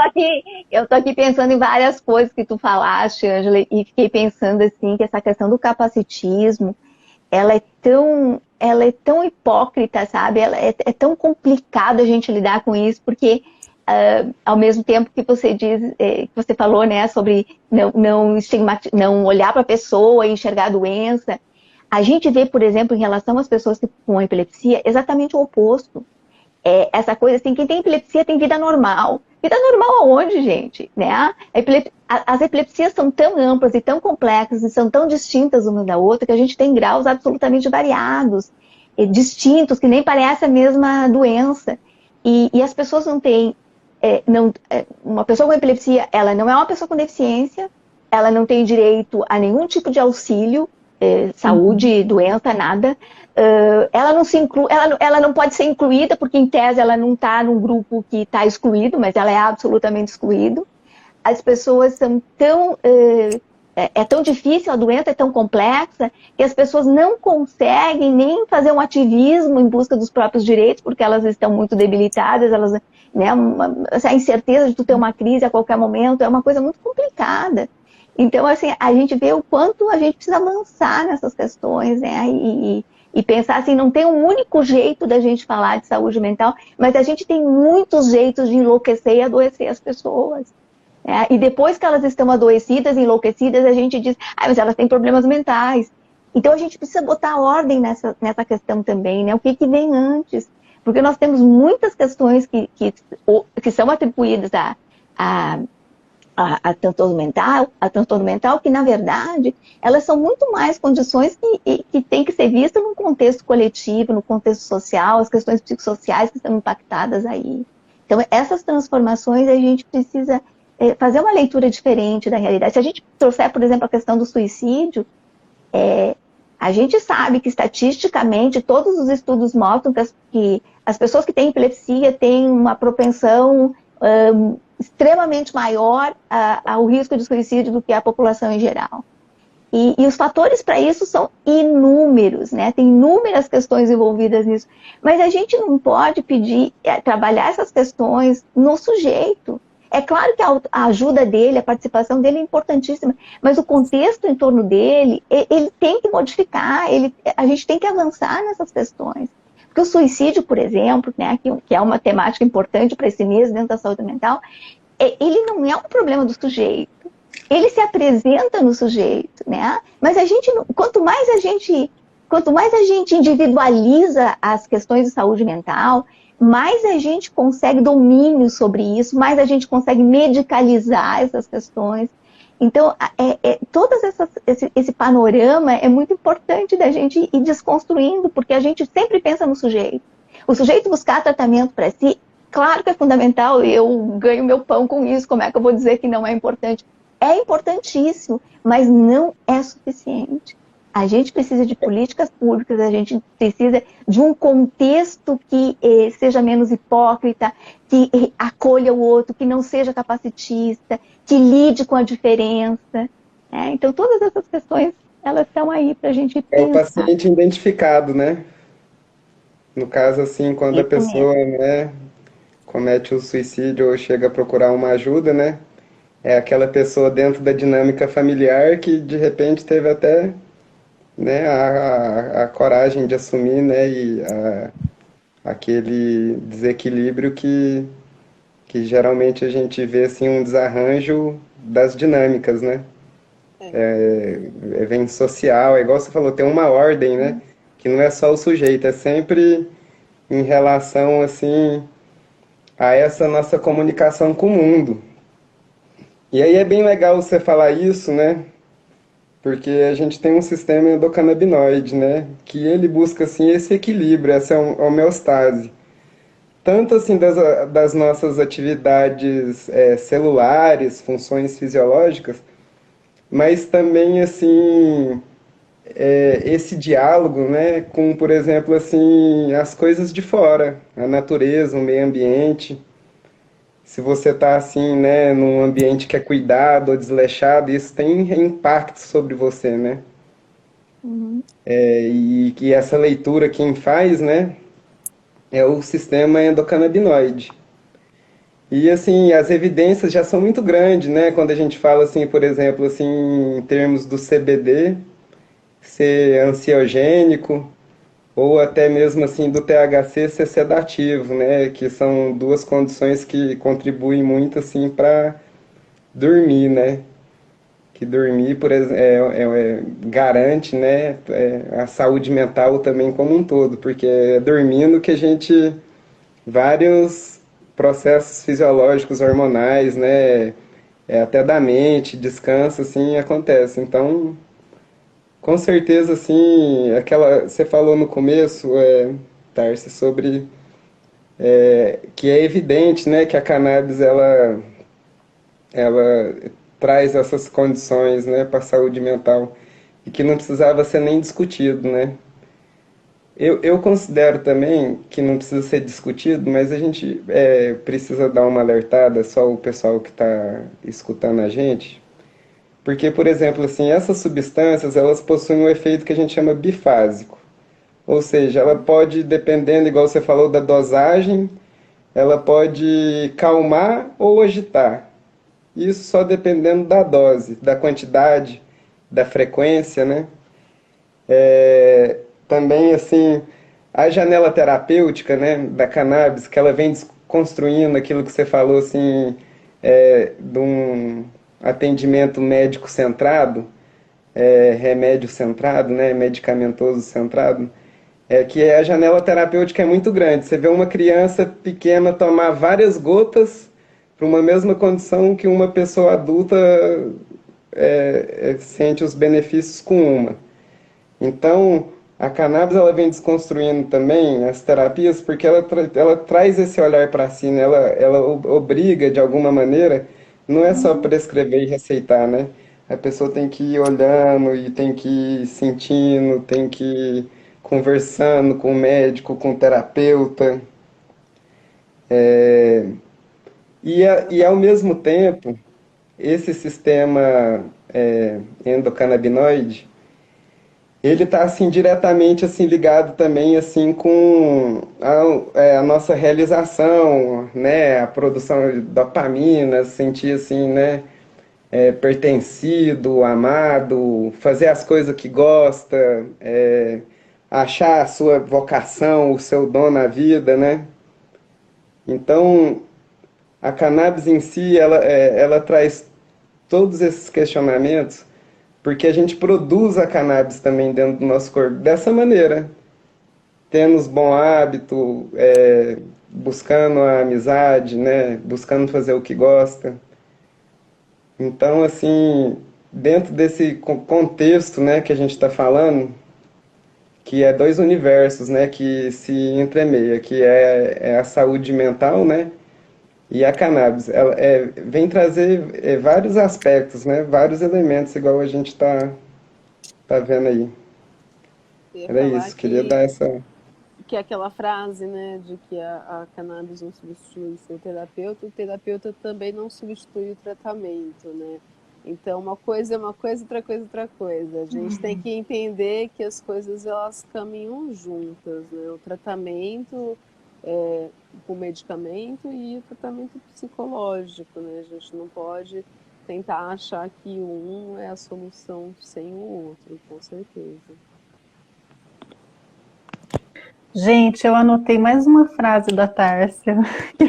tô aqui pensando em várias coisas que tu falaste, Ângela, e fiquei pensando assim que essa questão do capacitismo, ela é tão hipócrita, sabe? Ela é tão complicado a gente lidar com isso, porque ao mesmo tempo que você diz, que você falou, né, sobre não olhar para a pessoa e enxergar a doença, a gente vê, por exemplo, em relação às pessoas com epilepsia, exatamente o oposto. Essa coisa assim, quem tem epilepsia tem vida normal. Vida normal aonde, gente? Né? As epilepsias são tão amplas e tão complexas e são tão distintas uma da outra que a gente tem graus absolutamente variados, distintos, que nem parece a mesma doença. E as pessoas não têm... uma pessoa com epilepsia, ela não é uma pessoa com deficiência, ela não tem direito a nenhum tipo de auxílio, saúde, doença, nada. Ela não se inclui, ela não pode ser incluída, porque em tese ela não está num grupo que está excluído, mas ela é absolutamente excluído. As pessoas são tão... é tão difícil, a doença é tão complexa, que as pessoas não conseguem nem fazer um ativismo em busca dos próprios direitos, porque elas estão muito debilitadas, né, a incerteza de tu ter uma crise a qualquer momento é uma coisa muito complicada. Então, assim, a gente vê o quanto a gente precisa avançar nessas questões, né, e pensar assim, não tem um único jeito da gente falar de saúde mental, mas a gente tem muitos jeitos de enlouquecer e adoecer as pessoas. E depois que elas estão adoecidas, enlouquecidas, a gente diz, mas elas têm problemas mentais. Então a gente precisa botar ordem nessa questão também, né? O que vem antes? Porque nós temos muitas questões que são atribuídas a transtorno mental, que na verdade elas são muito mais condições que têm que ser vistas num contexto coletivo, no contexto social, as questões psicossociais que estão impactadas aí. Então essas transformações a gente precisa fazer uma leitura diferente da realidade. Se a gente trouxer, por exemplo, a questão do suicídio, a gente sabe que estatisticamente todos os estudos mostram que as pessoas que têm epilepsia têm uma propensão extremamente maior ao risco de suicídio do que a população em geral. E os fatores para isso são inúmeros, né? Tem inúmeras questões envolvidas nisso. Mas a gente não pode pedir, trabalhar essas questões no sujeito. É claro que a ajuda dele, a participação dele é importantíssima, mas o contexto em torno dele, ele tem que modificar, a gente tem que avançar nessas questões. Porque o suicídio, por exemplo, né, que é uma temática importante para esse mês dentro da saúde mental, ele não é um problema do sujeito. Ele se apresenta no sujeito, né? Mas quanto mais a gente individualiza as questões de saúde mental, mais a gente consegue domínio sobre isso, mais a gente consegue medicalizar essas questões. Então, esse panorama é muito importante da gente ir desconstruindo, porque a gente sempre pensa no sujeito. O sujeito buscar tratamento para si, claro que é fundamental, eu ganho meu pão com isso, como é que eu vou dizer que não é importante? É importantíssimo, mas não é suficiente. A gente precisa de políticas públicas, a gente precisa de um contexto que seja menos hipócrita, que acolha o outro, que não seja capacitista, que lide com a diferença. Então, todas essas questões, elas estão aí para a gente pensar. É o paciente identificado, né? No caso, assim, quando a pessoa, né, comete o suicídio ou chega a procurar uma ajuda, né? é aquela pessoa dentro da dinâmica familiar que de repente teve até, né, a coragem de assumir, né, aquele desequilíbrio que geralmente a gente vê assim um desarranjo das dinâmicas, né? É, Vem social, é igual você falou, tem uma ordem, né? Que não é só o sujeito, é sempre em relação assim a essa nossa comunicação com o mundo. E aí é bem legal você falar isso, né? Porque a gente tem um sistema endocannabinoide, né? Que ele busca assim esse equilíbrio, essa homeostase. Tanto assim das nossas atividades celulares, funções fisiológicas, mas também assim esse diálogo, né, com, por exemplo, assim, as coisas de fora, a natureza, o meio ambiente. Se você está assim, né, num ambiente que é cuidado ou desleixado, isso tem impacto sobre você, né? Uhum. E que essa leitura quem faz, né, é o sistema endocannabinoide. E assim, as evidências já são muito grandes, né? Quando a gente fala assim, por exemplo, assim, em termos do CBD ser ansiogênico, ou até mesmo assim do THC ser sedativo, né? Que são duas condições que contribuem muito assim para dormir, né? Que dormir, por exemplo, garante, né, a saúde mental também como um todo, porque é dormindo que a gente vários processos fisiológicos, hormonais, né, até da mente, descanso, assim, acontece. Então, com certeza, assim, aquela, você falou no começo, Tarsi, sobre que é evidente, né, que a cannabis ela traz essas condições, né, para a saúde mental e que não precisava ser nem discutido, né? Eu considero também que não precisa ser discutido, mas a gente precisa dar uma alertada, só o pessoal que está escutando a gente, porque, por exemplo, assim, essas substâncias elas possuem um efeito que a gente chama bifásico, ou seja, ela pode, dependendo, igual você falou, da dosagem, ela pode calmar ou agitar. Isso só dependendo da dose, da quantidade, da frequência, né? Também, assim, a janela terapêutica, né, da cannabis, que ela vem construindo aquilo que você falou, assim, de um atendimento médico centrado, remédio centrado, né, medicamentoso centrado, que a janela terapêutica é muito grande. Você vê uma criança pequena tomar várias gotas para uma mesma condição que uma pessoa adulta sente os benefícios com uma. Então, a cannabis ela vem desconstruindo também as terapias porque ela traz esse olhar para si, né? Ela obriga de alguma maneira, não é só prescrever e receitar, né? A pessoa tem que ir olhando e tem que ir sentindo, tem que ir conversando com o médico, com o terapeuta. E ao mesmo tempo, esse sistema endocannabinoide, ele está assim diretamente assim ligado também assim com a nossa realização, né, a produção de dopamina, sentir assim, né, pertencido, amado, fazer as coisas que gosta, achar a sua vocação, o seu dom na vida, né? Então, a cannabis em si, ela traz todos esses questionamentos porque a gente produz a cannabis também dentro do nosso corpo dessa maneira, tendo os bons hábitos, buscando a amizade, né? Buscando fazer o que gosta. Então, assim, dentro desse contexto, né, que a gente está falando, que é dois universos, né, que se entremeia, que é a saúde mental, né, e a cannabis. Ela vem trazer vários aspectos, né, vários elementos, igual a gente tá vendo aí. eu ia Era falar isso, queria dar essa. que é aquela frase, né, de que a cannabis não substitui seu terapeuta, o terapeuta também não substitui o tratamento, né? Então, uma coisa é uma coisa, outra coisa é outra coisa. A gente tem que entender que as coisas elas caminham juntas, né? O tratamento com medicamento e o tratamento psicológico, né? A gente não pode tentar achar que um é a solução sem o outro, com certeza. Gente, eu anotei mais uma frase da Tárcia que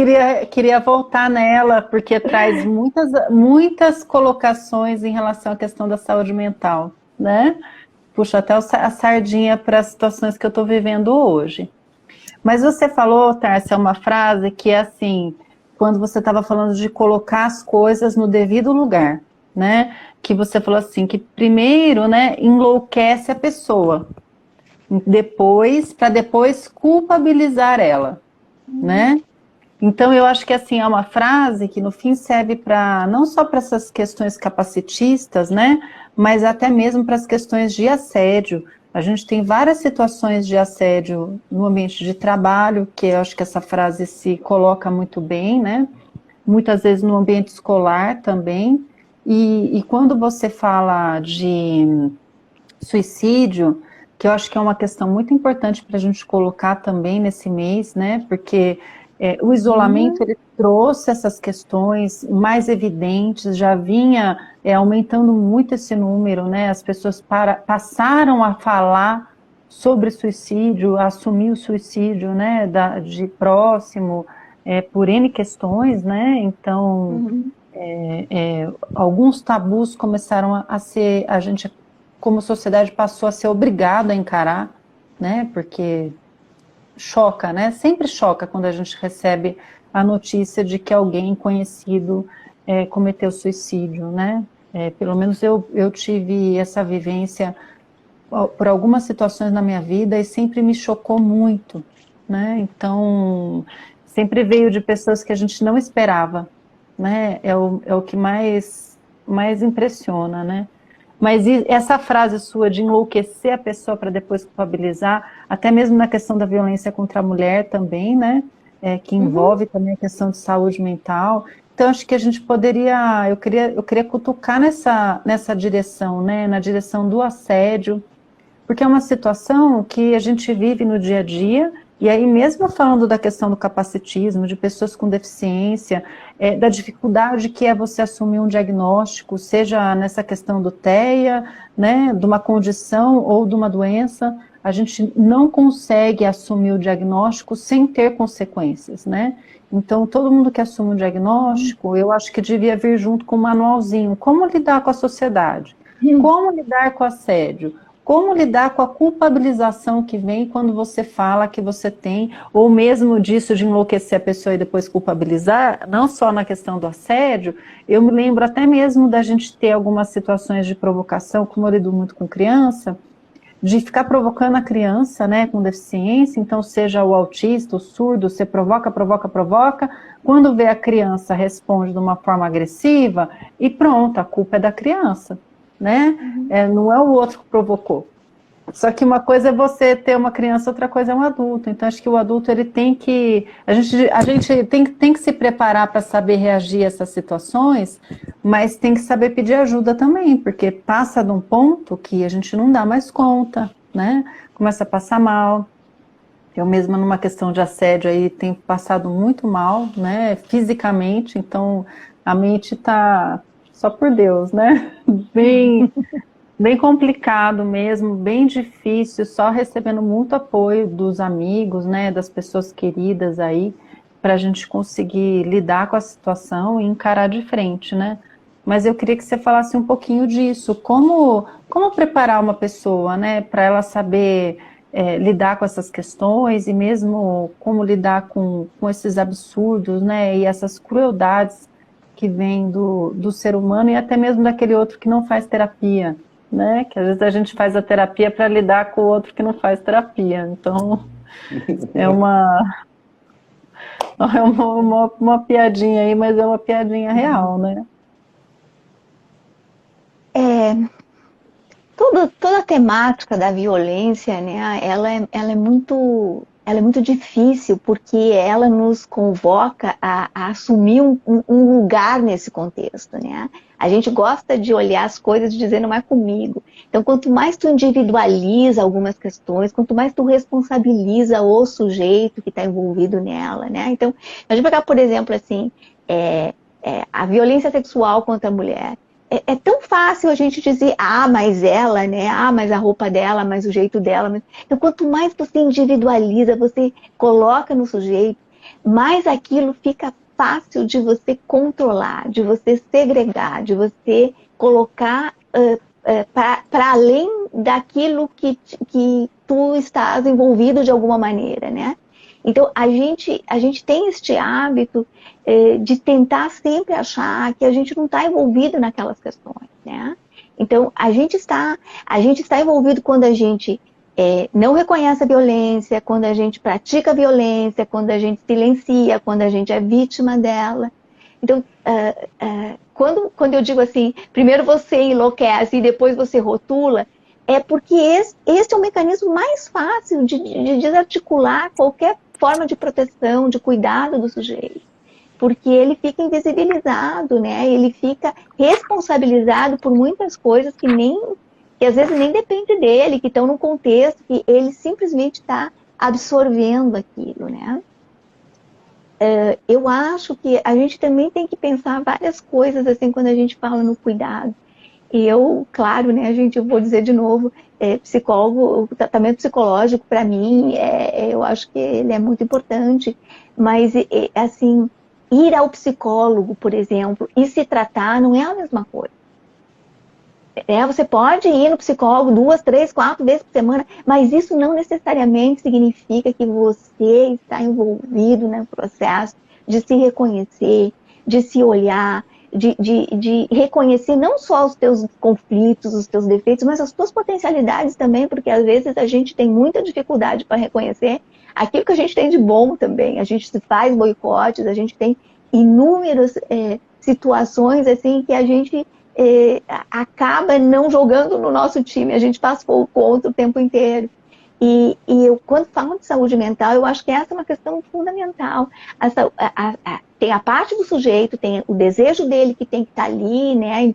eu queria voltar nela, porque traz muitas colocações em relação à questão da saúde mental, né? Puxa até a sardinha para as situações que eu estou vivendo hoje. Mas você falou, Tárcia, uma frase que é assim, quando você estava falando de colocar as coisas no devido lugar, né? Que você falou assim, que primeiro, né, enlouquece a pessoa, para depois culpabilizar ela, né? Então eu acho que assim é uma frase que no fim serve para não só para essas questões capacitistas, né, mas até mesmo para as questões de assédio. A gente tem várias situações de assédio no ambiente de trabalho, que eu acho que essa frase se coloca muito bem, né? Muitas vezes no ambiente escolar também. E quando você fala de suicídio, que eu acho que é uma questão muito importante para a gente colocar também nesse mês, né? Porque o isolamento ele trouxe essas questões mais evidentes, já vinha aumentando muito esse número, né? As pessoas passaram a falar sobre suicídio, a assumir o suicídio, né? De próximo, por N questões, né? Então, alguns tabus começaram a ser, a gente, como sociedade, passou a ser obrigado a encarar, né? Porque choca, né? Sempre choca quando a gente recebe a notícia de que alguém conhecido cometeu suicídio, né? Pelo menos eu tive essa vivência por algumas situações na minha vida e sempre me chocou muito, né? Então, sempre veio de pessoas que a gente não esperava, né? É o que mais impressiona, né? Mas essa frase sua de enlouquecer a pessoa para depois culpabilizar, até mesmo na questão da violência contra a mulher também, né? Que envolve também a questão de saúde mental. Então, acho que a gente poderia, eu queria cutucar nessa direção, né? Na direção do assédio, porque é uma situação que a gente vive no dia a dia, e aí mesmo falando da questão do capacitismo, de pessoas com deficiência, da dificuldade que é você assumir um diagnóstico, seja nessa questão do TEA, né, de uma condição ou de uma doença, a gente não consegue assumir o diagnóstico sem ter consequências, né? Então, todo mundo que assume um diagnóstico, eu acho que devia vir junto com um manualzinho, como lidar com a sociedade, como lidar com o assédio, como lidar com a culpabilização que vem quando você fala que você tem, ou mesmo disso de enlouquecer a pessoa e depois culpabilizar, não só na questão do assédio, eu me lembro até mesmo da gente ter algumas situações de provocação, como eu lido muito com criança, de ficar provocando a criança, né, com deficiência, então seja o autista, o surdo, você provoca, quando vê a criança responde de uma forma agressiva, e pronto, a culpa é da criança, né, não é o outro que provocou. Só que uma coisa é você ter uma criança, outra coisa é um adulto, então acho que o adulto ele tem que, a gente tem que se preparar para saber reagir a essas situações, mas tem que saber pedir ajuda também, porque passa de um ponto que a gente não dá mais conta, né, começa a passar mal. Eu mesma numa questão de assédio aí tenho passado muito mal, né, fisicamente, então a mente tá só por Deus, né, bem complicado mesmo, bem difícil, só recebendo muito apoio dos amigos, né, das pessoas queridas aí, para a gente conseguir lidar com a situação e encarar de frente, né. Mas eu queria que você falasse um pouquinho disso, como preparar uma pessoa, né, para ela saber lidar com essas questões e mesmo como lidar com esses absurdos, né, e essas crueldades que vêm do ser humano e até mesmo daquele outro que não faz terapia, né, que às vezes a gente faz a terapia para lidar com o outro que não faz terapia, então é uma piadinha aí, mas é uma piadinha real, né? Toda a temática da violência, né, ela é muito difícil, porque ela nos convoca a assumir um lugar nesse contexto, né? A gente gosta de olhar as coisas e dizer, não é comigo. Então, quanto mais tu individualiza algumas questões, quanto mais tu responsabiliza o sujeito que está envolvido nela, né? Então, a gente pegar, por exemplo, assim, a violência sexual contra a mulher. É tão fácil a gente dizer, mas ela, né? Mas a roupa dela, mas o jeito dela. Então, quanto mais você individualiza, você coloca no sujeito, mais aquilo fica fácil de você controlar, de você segregar, de você colocar para além daquilo que tu estás envolvido de alguma maneira, né? Então, a gente tem este hábito de tentar sempre achar que a gente não está envolvido naquelas questões, né? Então, a gente está envolvido quando a gente não reconhece a violência, quando a gente pratica a violência, quando a gente silencia, quando a gente é vítima dela. Então, quando eu digo assim, primeiro você enlouquece e depois você rotula, é porque esse é o mecanismo mais fácil de desarticular qualquer forma de proteção, de cuidado do sujeito. Porque ele fica invisibilizado, né? Ele fica responsabilizado por muitas coisas que às vezes nem depende dele, que estão num contexto que ele simplesmente está absorvendo aquilo, né? Eu acho que a gente também tem que pensar várias coisas assim quando a gente fala no cuidado. E eu, claro, né, eu vou dizer de novo, psicólogo, o tratamento psicológico para mim, eu acho que ele é muito importante, mas assim, ir ao psicólogo, por exemplo, e se tratar não é a mesma coisa. Você pode ir no psicólogo 2, 3, 4 vezes por semana, mas isso não necessariamente significa que você está envolvido no processo de se reconhecer, de se olhar, de reconhecer não só os teus conflitos, os teus defeitos, mas as tuas potencialidades também, porque às vezes a gente tem muita dificuldade para reconhecer aquilo que a gente tem de bom também. A gente se faz boicotes, a gente tem inúmeras situações assim que a gente acaba não jogando no nosso time, a gente faz contra o tempo inteiro. E eu, quando falo de saúde mental, eu acho que essa é uma questão fundamental. Tem a parte do sujeito, tem o desejo dele que tem que estar ali, né,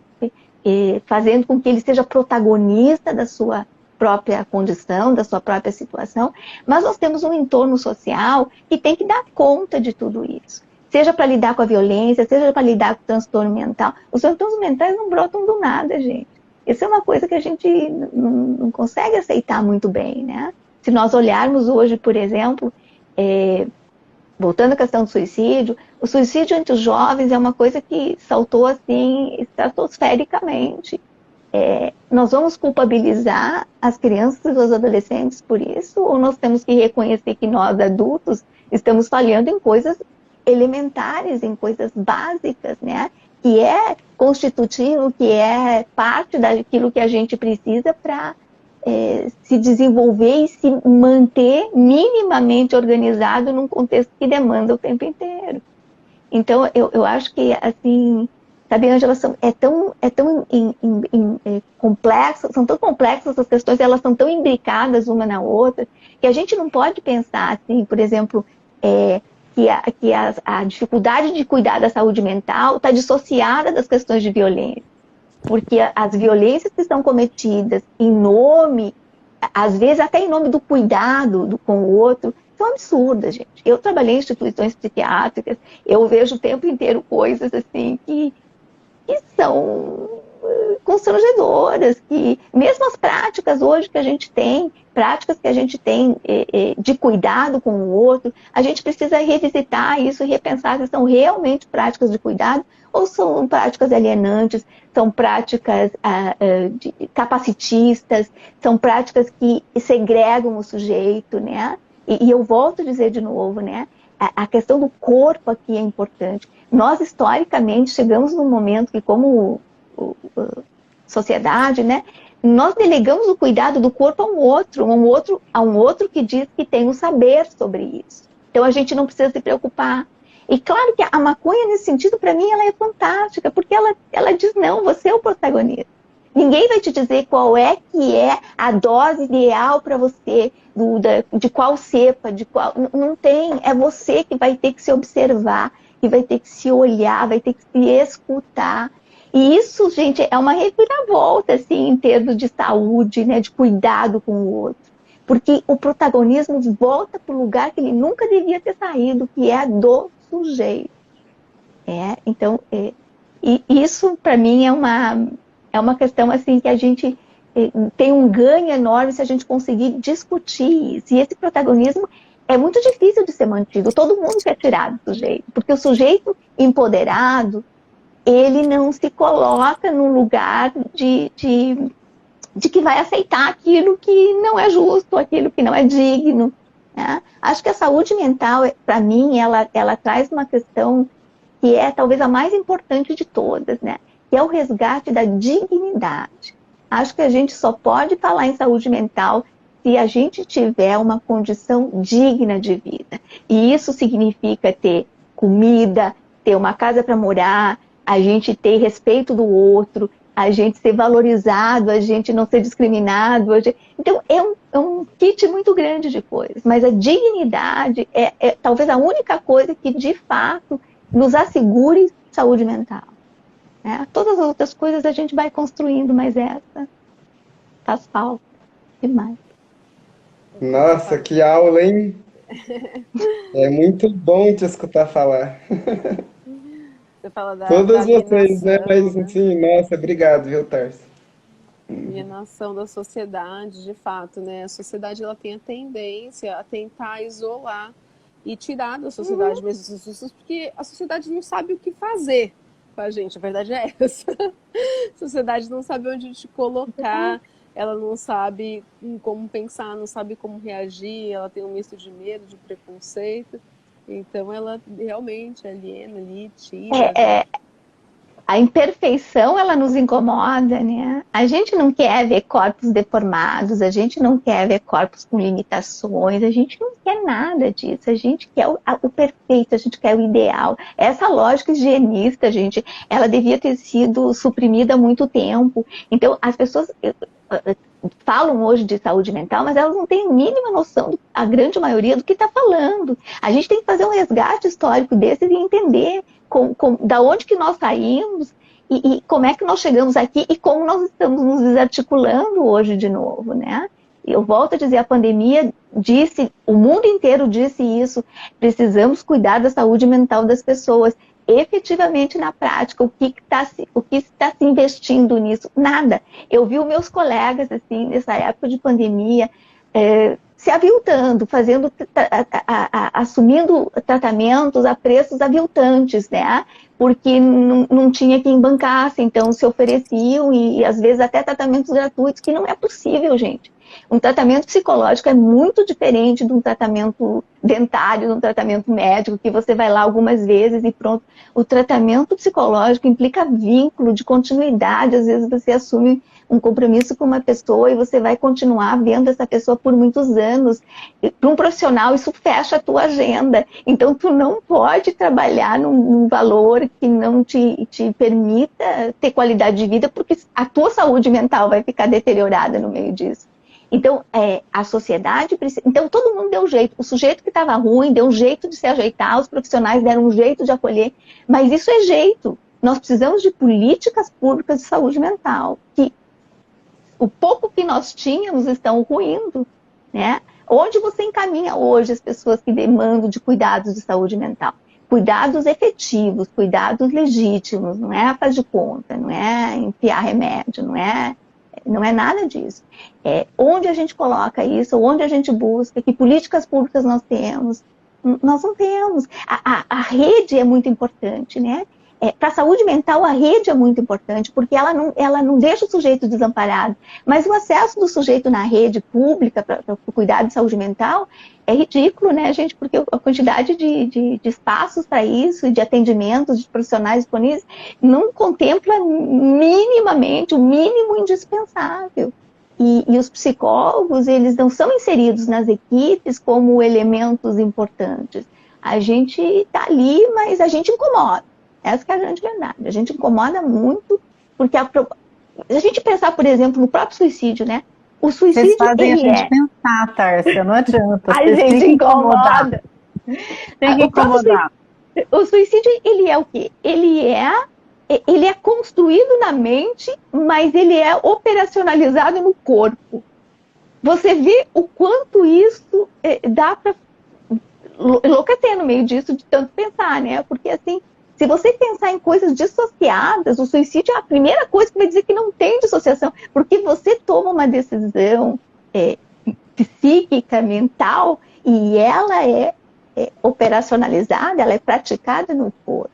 fazendo com que ele seja protagonista da sua própria condição, da sua própria situação, mas nós temos um entorno social que tem que dar conta de tudo isso. Seja para lidar com a violência, seja para lidar com o transtorno mental. Os transtornos mentais não brotam do nada, gente. Isso é uma coisa que a gente não consegue aceitar muito bem, né? Se nós olharmos hoje, por exemplo, voltando à questão do suicídio, o suicídio entre os jovens é uma coisa que saltou assim, estratosfericamente. Nós vamos culpabilizar as crianças e os adolescentes por isso? Ou nós temos que reconhecer que nós, adultos, estamos falhando em coisas elementares, em coisas básicas, né? Que é constitutivo, que é parte daquilo que a gente precisa para se desenvolver e se manter minimamente organizado num contexto que demanda o tempo inteiro. Então, eu acho que, assim, sabe, Ângela, complexo, são tão complexas as questões, elas são tão imbricadas uma na outra, que a gente não pode pensar, assim, por exemplo, que a dificuldade de cuidar da saúde mental está dissociada das questões de violência. Porque as violências que são cometidas em nome, às vezes até em nome do cuidado com o outro, são absurdas, gente. Eu trabalhei em instituições psiquiátricas, eu vejo o tempo inteiro coisas assim que são constrangedoras, que mesmo as práticas hoje que a gente tem, práticas que a gente tem de cuidado com o outro, a gente precisa revisitar isso e repensar se são realmente práticas de cuidado ou são práticas alienantes, são práticas capacitistas, são práticas que segregam o sujeito, né? E eu volto a dizer de novo, né? A questão do corpo aqui é importante. Nós, historicamente, chegamos num momento que, como sociedade, né, nós delegamos o cuidado do corpo a um outro que diz que tem um saber sobre isso. Então, a gente não precisa se preocupar. E claro que a maconha, nesse sentido, para mim, ela é fantástica, porque ela diz, não, você é o protagonista. Ninguém vai te dizer qual é que é a dose ideal para você, de qual cepa, de qual... Não tem, é você que vai ter que se observar, que vai ter que se olhar, vai ter que se escutar. E isso, gente, é uma reviravolta, assim, em termos de saúde, né, de cuidado com o outro. Porque o protagonismo volta para o lugar que ele nunca devia ter saído, que é do sujeito. Então, e isso para mim é uma questão assim que a gente tem um ganho enorme se a gente conseguir discutir isso. E esse protagonismo é muito difícil de ser mantido. Todo mundo quer tirar do sujeito, porque o sujeito empoderado, ele não se coloca num lugar de que vai aceitar aquilo que não é justo, aquilo que não é digno. Né? Acho que a saúde mental, para mim, ela traz uma questão que é talvez a mais importante de todas, né? Que é o resgate da dignidade. Acho que a gente só pode falar em saúde mental se a gente tiver uma condição digna de vida. E isso significa ter comida, ter uma casa para morar, a gente ter respeito do outro, a gente ser valorizado, a gente não ser discriminado. Então, é um kit muito grande de coisas. Mas a dignidade é talvez a única coisa que, de fato, nos assegure saúde mental. Todas as outras coisas a gente vai construindo, mas essa faz falta demais. Nossa, que aula, hein? É muito bom te escutar falar. Você fala da Todas vocês, né? alienação, Mas, né? assim, nossa, obrigado, viu, Tarso? Alienação da sociedade, de fato, né? A sociedade ela tem a tendência a tentar isolar e tirar da sociedade mesmo essas pessoas, porque a sociedade não sabe o que fazer com a gente, a verdade é essa. A sociedade não sabe onde te colocar, ela não sabe como pensar, não sabe como reagir, ela tem um misto de medo, de preconceito, então ela realmente aliena ali, tira, né? A imperfeição, ela nos incomoda, né? A gente não quer ver corpos deformados, a gente não quer ver corpos com limitações, a gente não quer nada disso, a gente quer o perfeito, a gente quer o ideal. Essa lógica higienista, gente, ela devia ter sido suprimida há muito tempo. Então, as pessoas falam hoje de saúde mental, mas elas não têm a mínima noção, a grande maioria, do que está falando. A gente tem que fazer um resgate histórico desses e entender da onde que nós saímos e como é que nós chegamos aqui e como nós estamos nos desarticulando hoje de novo, né? Eu volto a dizer, a pandemia disse, o mundo inteiro disse isso, precisamos cuidar da saúde mental das pessoas. Efetivamente, na prática, o que está se investindo nisso? Nada. Eu vi os meus colegas, assim, nessa época de pandemia, se aviltando, assumindo tratamentos a preços aviltantes, né? Porque não tinha quem bancasse, então se ofereciam e às vezes até tratamentos gratuitos, que não é possível, gente. Um tratamento psicológico é muito diferente de um tratamento dentário, de um tratamento médico, que você vai lá algumas vezes e pronto. O tratamento psicológico implica vínculo de continuidade, às vezes você assume um compromisso com uma pessoa e você vai continuar vendo essa pessoa por muitos anos. Para um profissional, isso fecha a tua agenda. Então, tu não pode trabalhar num valor que não te permita ter qualidade de vida, porque a tua saúde mental vai ficar deteriorada no meio disso. Então, a sociedade precisa... Então, todo mundo deu um jeito. O sujeito que estava ruim deu um jeito de se ajeitar, os profissionais deram um jeito de acolher, mas isso é jeito. Nós precisamos de políticas públicas de saúde mental, que o pouco que nós tínhamos estão ruindo, né? Onde você encaminha hoje as pessoas que demandam de cuidados de saúde mental? Cuidados efetivos, cuidados legítimos, não é faz de conta, não é enfiar remédio, não é nada disso. Onde a gente coloca isso, onde a gente busca, que políticas públicas nós temos? Nós não temos. A rede é muito importante, né? Para a saúde mental, a rede é muito importante, porque ela não deixa o sujeito desamparado. Mas o acesso do sujeito na rede pública para o cuidado de saúde mental é ridículo, né, gente? Porque a quantidade de espaços para isso, de atendimentos, de profissionais disponíveis, não contempla minimamente o mínimo indispensável. E os psicólogos, eles não são inseridos nas equipes como elementos importantes. A gente está ali, mas a gente incomoda. Essa que é a grande verdade. A gente incomoda muito, porque a gente pensar, por exemplo, no próprio suicídio, né? O suicídio, Vocês fazem a gente pensar, Tárcia, não adianta. A gente incomoda. Tem que incomodar. O suicídio, ele é o quê? Ele é construído na mente, mas ele é operacionalizado no corpo. Você vê o quanto isso dá para enlouquecer no meio disso, de tanto pensar, né? Porque, assim, Se você pensar em coisas dissociadas, o suicídio é a primeira coisa que vai dizer que não tem dissociação, porque você toma uma decisão psíquica, mental, e ela é operacionalizada, ela é praticada no corpo.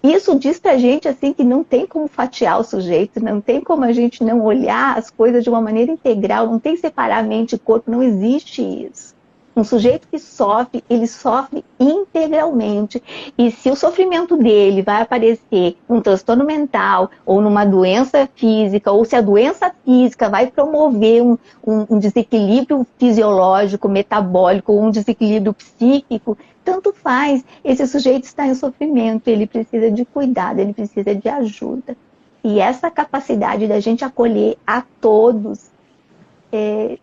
Isso diz pra gente assim que não tem como fatiar o sujeito, não tem como a gente não olhar as coisas de uma maneira integral, não tem que separar mente e corpo, não existe isso. Um sujeito que sofre, ele sofre integralmente. E se o sofrimento dele vai aparecer num transtorno mental, ou numa doença física, ou se a doença física vai promover um desequilíbrio fisiológico, metabólico, ou um desequilíbrio psíquico, tanto faz. Esse sujeito está em sofrimento, ele precisa de cuidado, ele precisa de ajuda. E essa capacidade da gente acolher a todos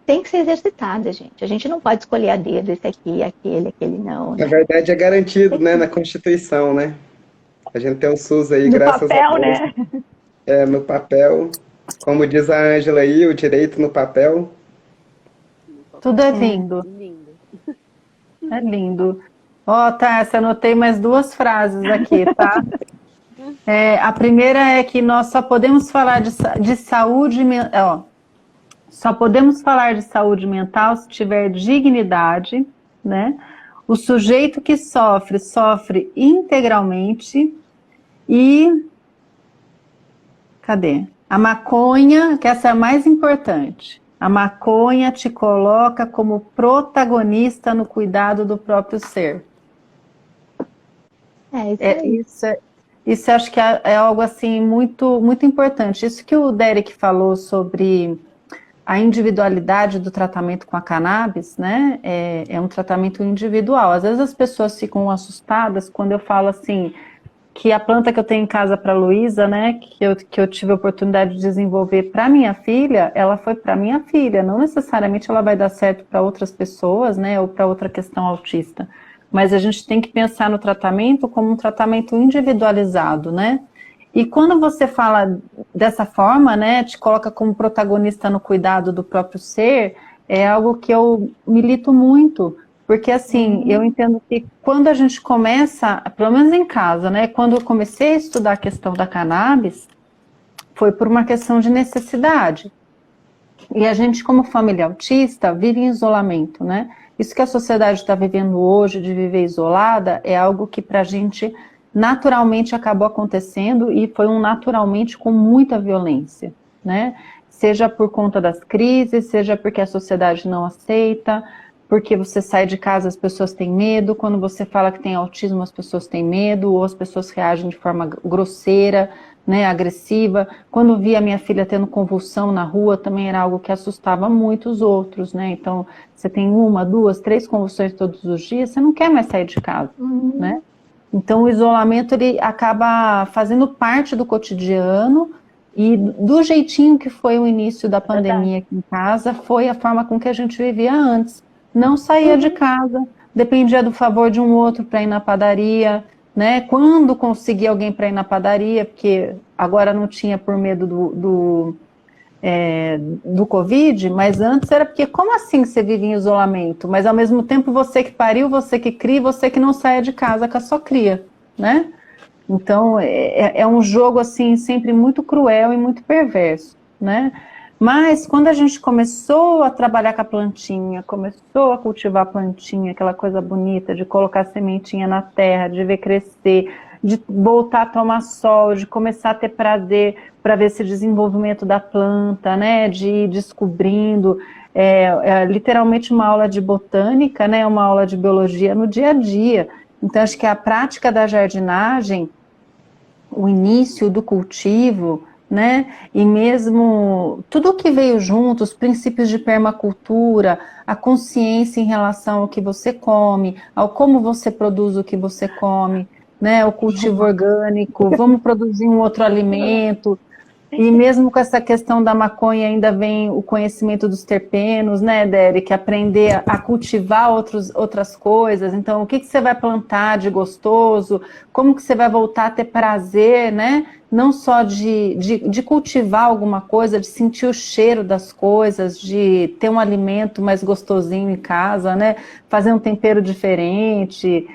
tem que ser exercitada, gente. A gente não pode escolher a dedo esse aqui, aquele não. Na Né? verdade, é garantido, né, na Constituição, né? A gente tem o SUS aí, No graças papel, a Deus. né? No papel. Como diz a Ângela aí, o direito no papel. Tudo é lindo. Lindo. É lindo. Ó, Tássia, anotei mais 2 frases aqui, tá? A primeira é que nós só podemos falar de saúde mental. Só podemos falar de saúde mental se tiver dignidade, né? O sujeito que sofre, sofre integralmente. E cadê? A maconha, que essa é a mais importante. A maconha te coloca como protagonista no cuidado do próprio ser. Isso acho que é algo assim muito, muito importante. Isso que o Derek falou sobre a individualidade do tratamento com a cannabis, né? É um tratamento individual. Às vezes as pessoas ficam assustadas quando eu falo assim, que a planta que eu tenho em casa para a Luísa, né, que eu tive a oportunidade de desenvolver para minha filha, ela foi para minha filha. Não necessariamente ela vai dar certo para outras pessoas, né, ou para outra questão autista. Mas a gente tem que pensar no tratamento como um tratamento individualizado, né? E quando você fala dessa forma, né, te coloca como protagonista no cuidado do próprio ser, é algo que eu milito muito, porque assim, eu entendo que quando a gente começa, pelo menos em casa, né, quando eu comecei a estudar a questão da cannabis, foi por uma questão de necessidade. E a gente, como família autista, vive em isolamento, né? Isso que a sociedade está vivendo hoje, de viver isolada, é algo que pra gente naturalmente acabou acontecendo e foi naturalmente com muita violência, né? Seja por conta das crises, seja porque a sociedade não aceita, porque você sai de casa, as pessoas têm medo, quando você fala que tem autismo, as pessoas têm medo, ou as pessoas reagem de forma grosseira, né, agressiva. Quando vi a minha filha tendo convulsão na rua, também era algo que assustava muito os outros, né? Então, você tem 1, 2, 3 convulsões todos os dias, você não quer mais sair de casa, né? Então, o isolamento, ele acaba fazendo parte do cotidiano e do jeitinho que foi o início da pandemia aqui em casa, foi a forma com que a gente vivia antes. Não saía de casa, dependia do favor de um outro para ir na padaria, né? Quando conseguia alguém para ir na padaria, porque agora não tinha por medo do Covid, mas antes era porque, como assim você vive em isolamento? Mas ao mesmo tempo você que pariu, você que cria, você que não saia de casa com a sua cria, né? Então é um jogo assim sempre muito cruel e muito perverso, né? Mas quando a gente começou a trabalhar com a plantinha, começou a cultivar a plantinha, aquela coisa bonita de colocar a sementinha na terra, de ver crescer, de voltar a tomar sol, de começar a ter prazer para ver esse desenvolvimento da planta, né, de ir descobrindo, literalmente uma aula de botânica, né, uma aula de biologia no dia a dia. Então acho que a prática da jardinagem, o início do cultivo, né, e mesmo tudo que veio junto, os princípios de permacultura, a consciência em relação ao que você come, ao como você produz o que você come, né, o cultivo orgânico, vamos produzir um outro alimento, e mesmo com essa questão da maconha ainda vem o conhecimento dos terpenos, né, Derek, aprender a cultivar outras coisas, então o que você vai plantar de gostoso, como que você vai voltar a ter prazer, né, não só de cultivar alguma coisa, de sentir o cheiro das coisas, de ter um alimento mais gostosinho em casa, né, fazer um tempero diferente,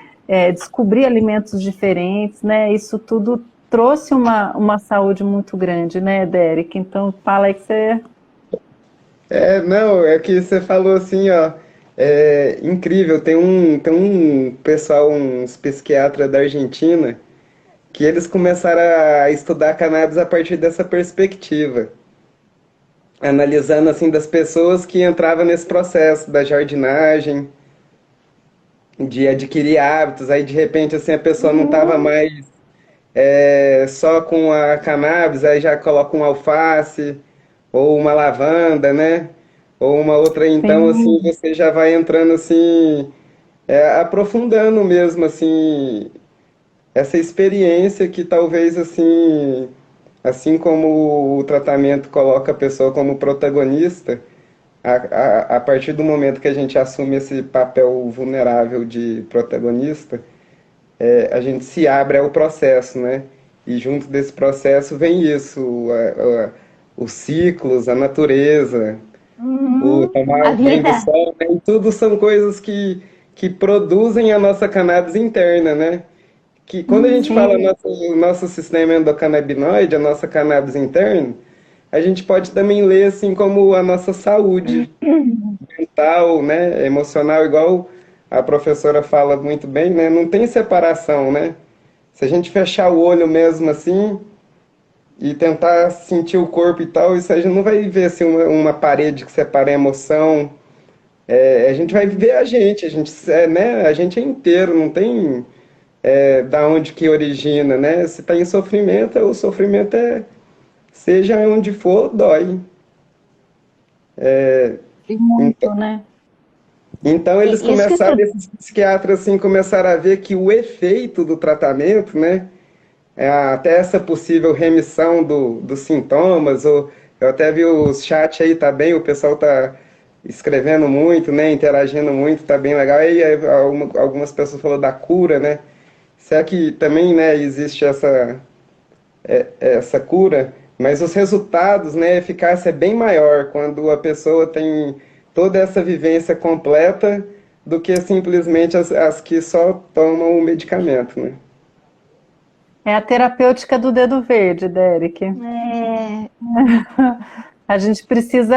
descobrir alimentos diferentes, né? Isso tudo trouxe uma saúde muito grande, né, Derek? Então, fala aí que você... Não, é que você falou assim, ó, incrível, tem um pessoal, uns psiquiatras da Argentina, que eles começaram a estudar cannabis a partir dessa perspectiva, analisando assim das pessoas que entravam nesse processo da jardinagem, de adquirir hábitos, aí de repente assim a pessoa não estava mais só com a cannabis, aí já coloca um alface ou uma lavanda, né? Ou uma outra, então assim Sim, você já vai entrando assim, aprofundando mesmo assim essa experiência que talvez assim como o tratamento coloca a pessoa como protagonista, a partir do momento que a gente assume esse papel vulnerável de protagonista, a gente se abre ao processo, né? E junto desse processo vem isso, os ciclos, a natureza, o A tomar banho do vida. sol, né? E tudo são coisas que produzem a nossa cannabis interna, né? Que quando a gente fala sim, o nosso sistema endocannabinoide, a nossa cannabis interna, a gente pode também ler assim como a nossa saúde mental, né, emocional, igual a professora fala muito bem, né? Não tem separação, né? Se a gente fechar o olho mesmo assim e tentar sentir o corpo e tal, isso a gente não vai ver assim uma parede que separa a emoção. A gente vai ver né? A gente é inteiro, não tem da onde que origina, né? Se está em sofrimento, o sofrimento seja onde for, dói. e Então, muito, né? então eles Isso que tu começaram, esses psiquiatras assim, começaram a ver que o efeito do tratamento, né? Até essa possível remissão dos sintomas, ou eu até vi o chat aí, tá bem, o pessoal tá escrevendo muito, né? Interagindo muito, tá bem legal. Aí algumas pessoas falaram da cura, né? Será que também, né, existe essa cura, mas os resultados, né, a eficácia é bem maior quando a pessoa tem toda essa vivência completa do que simplesmente as que só tomam o medicamento, né? É a terapêutica do dedo verde, Derek. é, A gente precisa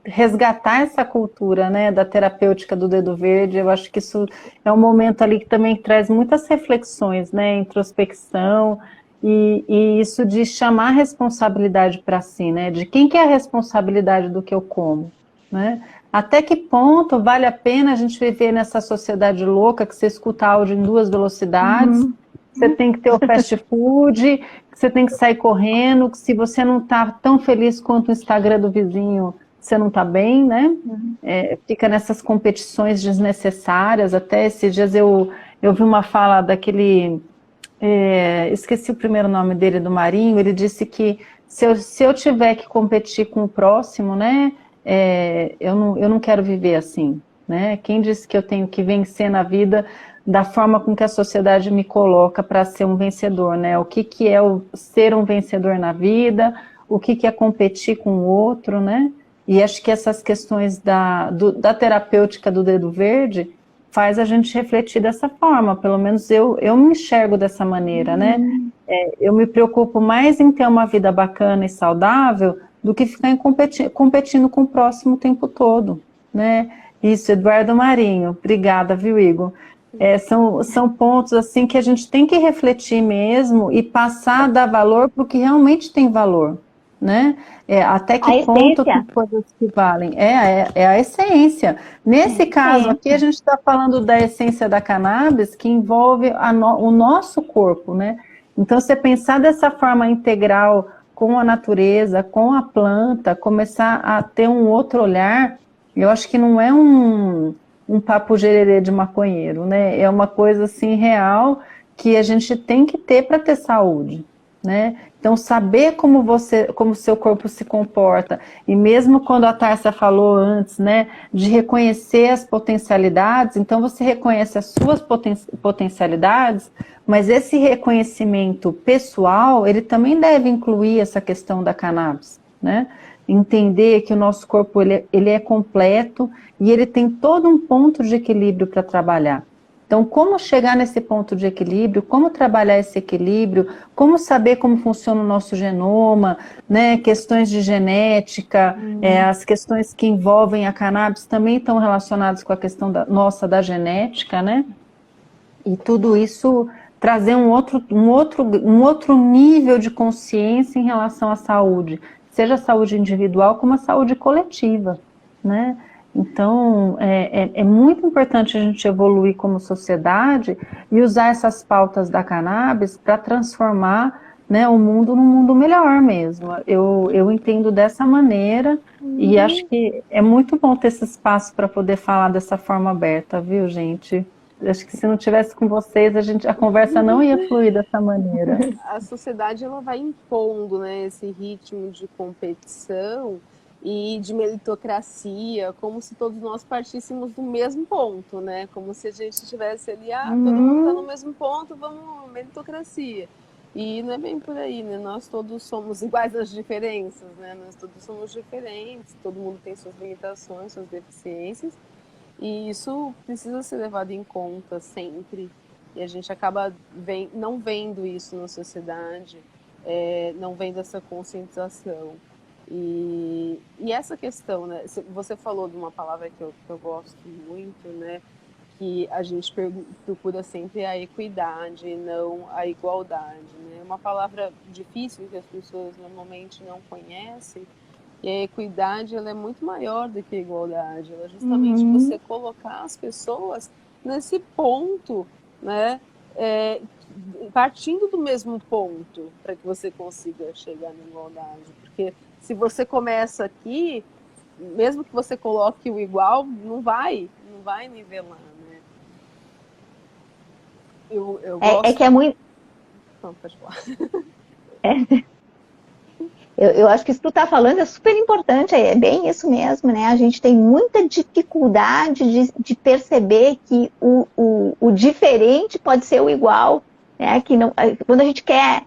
resgatar essa cultura, né, da terapêutica do dedo verde. Eu acho que isso é um momento ali que também traz muitas reflexões, né, introspecção e isso de chamar a responsabilidade para si, né, de quem que é a responsabilidade do que eu como, né? Até que ponto vale a pena a gente viver nessa sociedade louca que você escuta áudio em duas velocidades, uhum, você tem que ter o fast food, que você tem que sair correndo, que se você não está tão feliz quanto o Instagram do vizinho, você não está bem, né? uhum. Fica nessas competições desnecessárias. Até esses dias eu vi uma fala daquele, esqueci o primeiro nome dele, do Marinho, ele disse que se eu tiver que competir com o próximo, né, eu não quero viver assim, né? Quem disse que eu tenho que vencer na vida da forma com que a sociedade me coloca para ser um vencedor, né? O que é o ser um vencedor na vida, o que é competir com o outro, né? E acho que essas questões da terapêutica do dedo verde faz a gente refletir dessa forma, pelo menos eu me enxergo dessa maneira, né? Eu me preocupo mais em ter uma vida bacana e saudável do que ficar competindo com o próximo o tempo todo, né? Isso, Eduardo Marinho. Obrigada, viu, Igor? São pontos assim que a gente tem que refletir mesmo e passar a dar valor para o que realmente tem valor, né? Até que A ponto tem essência. coisas que valem. É a essência. Nesse caso aqui, a gente está falando da essência da cannabis, que envolve o nosso corpo, né? Então, você pensar dessa forma integral com a natureza, com a planta, começar a ter um outro olhar, eu acho que não é um papo gererê de maconheiro, né? É uma coisa assim real que a gente tem que ter para ter saúde, né? Então saber como o seu corpo se comporta e mesmo quando a Tárcia falou antes, né, de reconhecer as potencialidades, então você reconhece as suas potencialidades, mas esse reconhecimento pessoal, ele também deve incluir essa questão da cannabis, né? Entender que o nosso corpo ele é completo e ele tem todo um ponto de equilíbrio para trabalhar. Então, como chegar nesse ponto de equilíbrio, como trabalhar esse equilíbrio, como saber como funciona o nosso genoma, né? Questões de genética, as questões que envolvem a cannabis também estão relacionadas com a questão da genética, né? E tudo isso trazer um outro nível de consciência em relação à saúde, seja a saúde individual como a saúde coletiva, né? Então, é muito importante a gente evoluir como sociedade e usar essas pautas da cannabis para transformar, né, o mundo num mundo melhor mesmo. Eu entendo dessa maneira e acho que é muito bom ter esse espaço para poder falar dessa forma aberta, viu, gente? Acho que se não tivesse com vocês, a conversa não ia fluir dessa maneira. A sociedade ela vai impondo, né, esse ritmo de competição e de meritocracia, como se todos nós partíssemos do mesmo ponto, né? Como se a gente estivesse ali, todo mundo está no mesmo ponto, vamos meritocracia. E não é bem por aí, né? Nós todos somos iguais nas diferenças, né? Nós todos somos diferentes, todo mundo tem suas limitações, suas deficiências, e isso precisa ser levado em conta sempre. E a gente acaba não vendo isso na sociedade, não vendo essa conscientização. E essa questão, né? Você falou de uma palavra que eu gosto muito, né? Que a gente procura sempre a equidade e não a igualdade, né? É uma palavra difícil que as pessoas normalmente não conhecem. E a equidade ela é muito maior do que a igualdade. Ela é justamente você colocar as pessoas nesse ponto, né? É, partindo do mesmo ponto para que você consiga chegar na igualdade. Porque se você começa aqui, mesmo que você coloque o igual, não vai nivelar, né? Eu gosto... É que é muito. Não, pode falar. Eu acho que isso que tu está falando é super importante, é bem isso mesmo, né? A gente tem muita dificuldade de perceber que o diferente pode ser o igual, né? Que não, quando a gente quer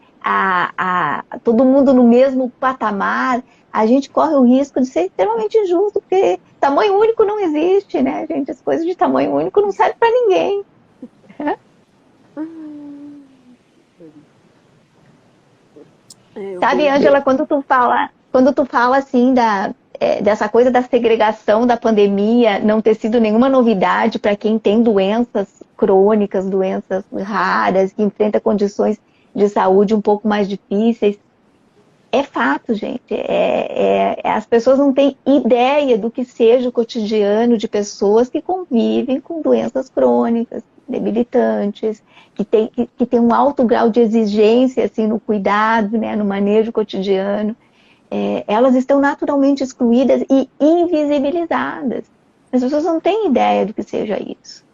todo mundo no mesmo patamar, a gente corre o risco de ser extremamente injusto, porque tamanho único não existe, né, gente? As coisas de tamanho único não servem para ninguém. Sabe, Ângela, quando tu fala assim dessa coisa da segregação da pandemia não ter sido nenhuma novidade para quem tem doenças crônicas, doenças raras, que enfrenta condições de saúde um pouco mais difíceis, é fato, gente. As pessoas não têm ideia do que seja o cotidiano de pessoas que convivem com doenças crônicas, debilitantes, que tem um alto grau de exigência assim, no cuidado, né, no manejo cotidiano. Elas estão naturalmente excluídas e invisibilizadas. As pessoas não têm ideia do que seja isso.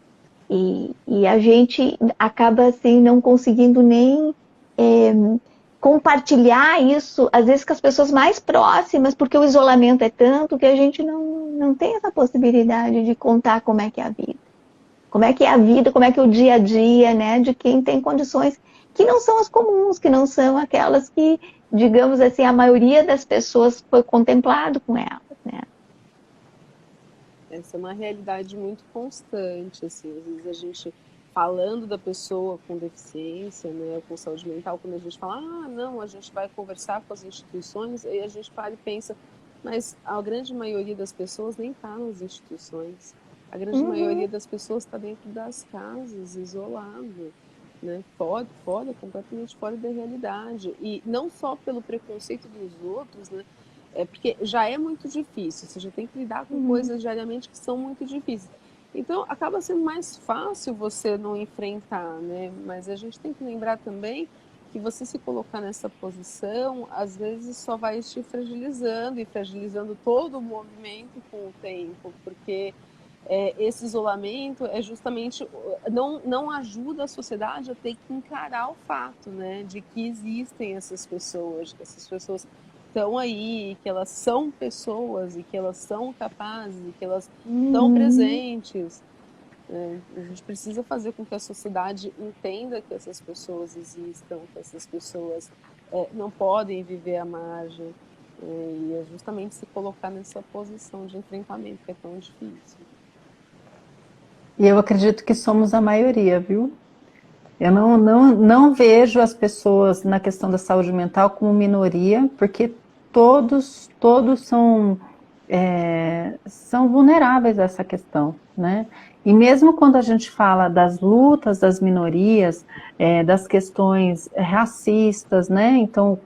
E a gente acaba assim, não conseguindo nem compartilhar isso, às vezes com as pessoas mais próximas, porque o isolamento é tanto que a gente não tem essa possibilidade de contar como é que é a vida. Como é que é a vida, como é que é o dia a dia, né, de quem tem condições que não são as comuns, que não são aquelas que, digamos assim, a maioria das pessoas foi contemplado com elas, né. Essa é uma realidade muito constante, assim, às vezes a gente falando da pessoa com deficiência, né, com saúde mental, quando a gente fala, não, a gente vai conversar com as instituições, aí a gente para e pensa, mas a grande maioria das pessoas nem está nas instituições. A grande maioria das pessoas está dentro das casas, isolado, né, fora, completamente fora da realidade. E não só pelo preconceito dos outros, né, porque já é muito difícil, você já tem que lidar com coisas diariamente que são muito difíceis. Então, acaba sendo mais fácil você não enfrentar, né? Mas a gente tem que lembrar também que você se colocar nessa posição, às vezes só vai te fragilizando e fragilizando todo o movimento com o tempo, porque esse isolamento é justamente, não ajuda a sociedade a ter que encarar o fato, né? De que existem essas pessoas, que essas pessoas estão aí, que elas são pessoas e que elas são capazes e que elas estão presentes. A gente precisa fazer com que a sociedade entenda que essas pessoas existam, que essas pessoas não podem viver à margem. E é justamente se colocar nessa posição de enfrentamento que é tão difícil. E eu acredito que somos a maioria, viu? Eu não vejo as pessoas na questão da saúde mental como minoria, porque todos são vulneráveis a essa questão, né? E mesmo quando a gente fala das lutas das minorias, das questões racistas, né? Então,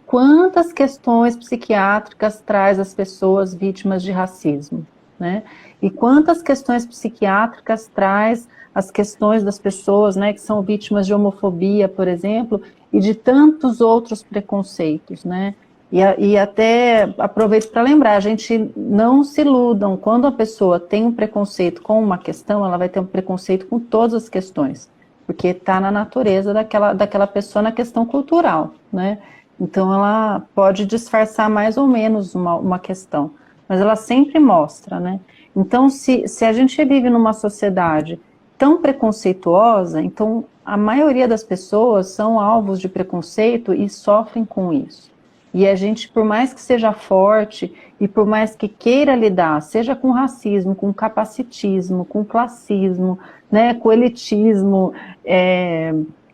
quantas questões psiquiátricas traz as pessoas vítimas de racismo, né? E quantas questões psiquiátricas traz as questões das pessoas, né, que são vítimas de homofobia, por exemplo, e de tantos outros preconceitos, né? E até aproveito para lembrar, a gente não se iludam, quando a pessoa tem um preconceito com uma questão, ela vai ter um preconceito com todas as questões, porque está na natureza daquela pessoa na questão cultural, né? Então ela pode disfarçar mais ou menos uma questão, mas ela sempre mostra, né? Então, se a gente vive numa sociedade tão preconceituosa, então a maioria das pessoas são alvos de preconceito e sofrem com isso. E a gente, por mais que seja forte e por mais que queira lidar, seja com racismo, com capacitismo, com classismo, né, com elitismo,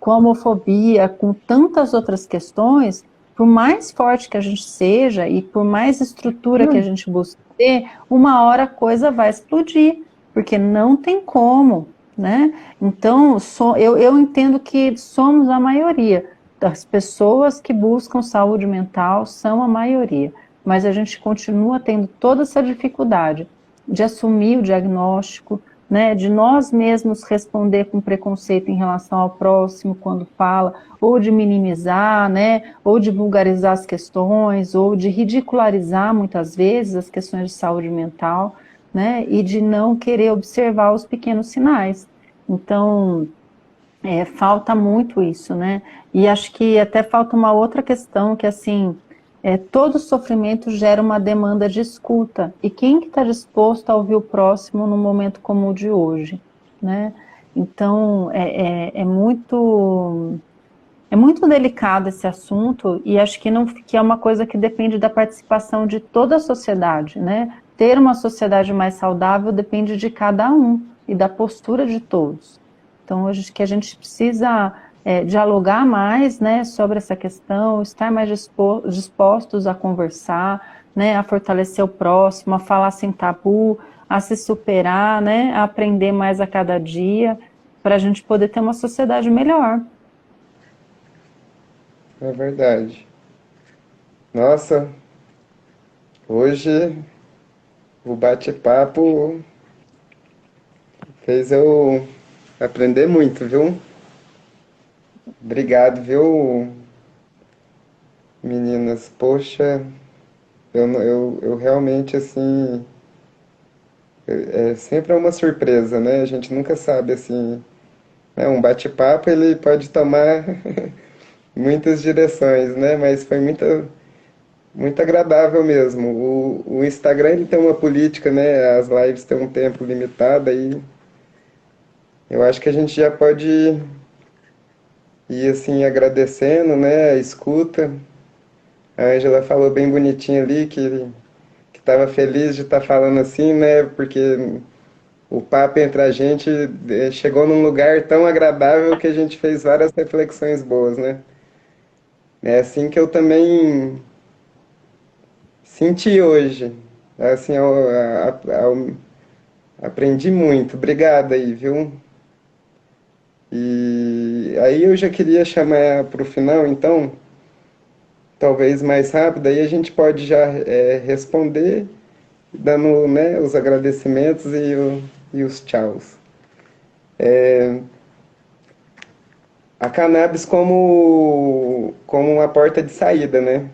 com homofobia, com tantas outras questões, por mais forte que a gente seja e por mais estrutura que a gente busque ter, uma hora a coisa vai explodir, porque não tem como, né? Então, eu entendo que somos a maioria. Das pessoas que buscam saúde mental são a maioria, mas a gente continua tendo toda essa dificuldade de assumir o diagnóstico, né, de nós mesmos responder com preconceito em relação ao próximo quando fala, ou de minimizar, né, ou de vulgarizar as questões, ou de ridicularizar muitas vezes as questões de saúde mental, né, e de não querer observar os pequenos sinais. Então, falta muito isso, né? E acho que até falta uma outra questão, que assim, todo sofrimento gera uma demanda de escuta. E quem que está disposto a ouvir o próximo num momento como o de hoje, né? Então, é muito delicado esse assunto, e acho que é uma coisa que depende da participação de toda a sociedade, né? Ter uma sociedade mais saudável depende de cada um e da postura de todos. Então, acho que a gente precisa dialogar mais, né, sobre essa questão, estar mais dispostos a conversar, né, a fortalecer o próximo, a falar sem tabu, a se superar, né, a aprender mais a cada dia, para a gente poder ter uma sociedade melhor. É verdade. Nossa, hoje o bate-papo fez eu aprender muito, viu? Obrigado, viu, meninas? Poxa, eu realmente, assim, sempre é uma surpresa, né? A gente nunca sabe, assim, né? Um bate-papo, ele pode tomar muitas direções, né? Mas foi muito agradável mesmo. O Instagram, ele tem uma política, né? As lives têm um tempo limitado, aí eu acho que a gente já pode ir, assim, agradecendo, né? A escuta. A Ângela falou bem bonitinho ali que estava feliz de estar falando assim, né? Porque o papo entre a gente chegou num lugar tão agradável que a gente fez várias reflexões boas, né? É assim que eu também senti hoje. Assim, aprendi muito. Obrigado aí, viu? E aí eu já queria chamar para o final, então, talvez mais rápido, aí a gente pode já responder, dando, né, os agradecimentos e os tchauz. A cannabis como uma porta de saída, né?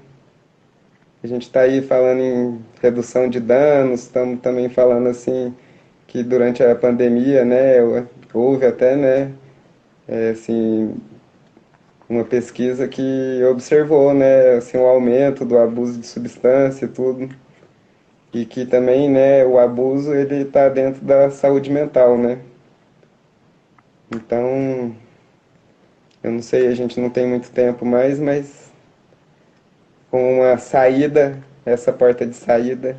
A gente está aí falando em redução de danos, estamos também falando assim que durante a pandemia, né, houve até, né, assim, uma pesquisa que observou, né, assim, o aumento do abuso de substância e tudo, e que também, né, o abuso ele está dentro da saúde mental, né? Então, eu não sei, a gente não tem muito tempo mais, mas com uma saída, essa porta de saída.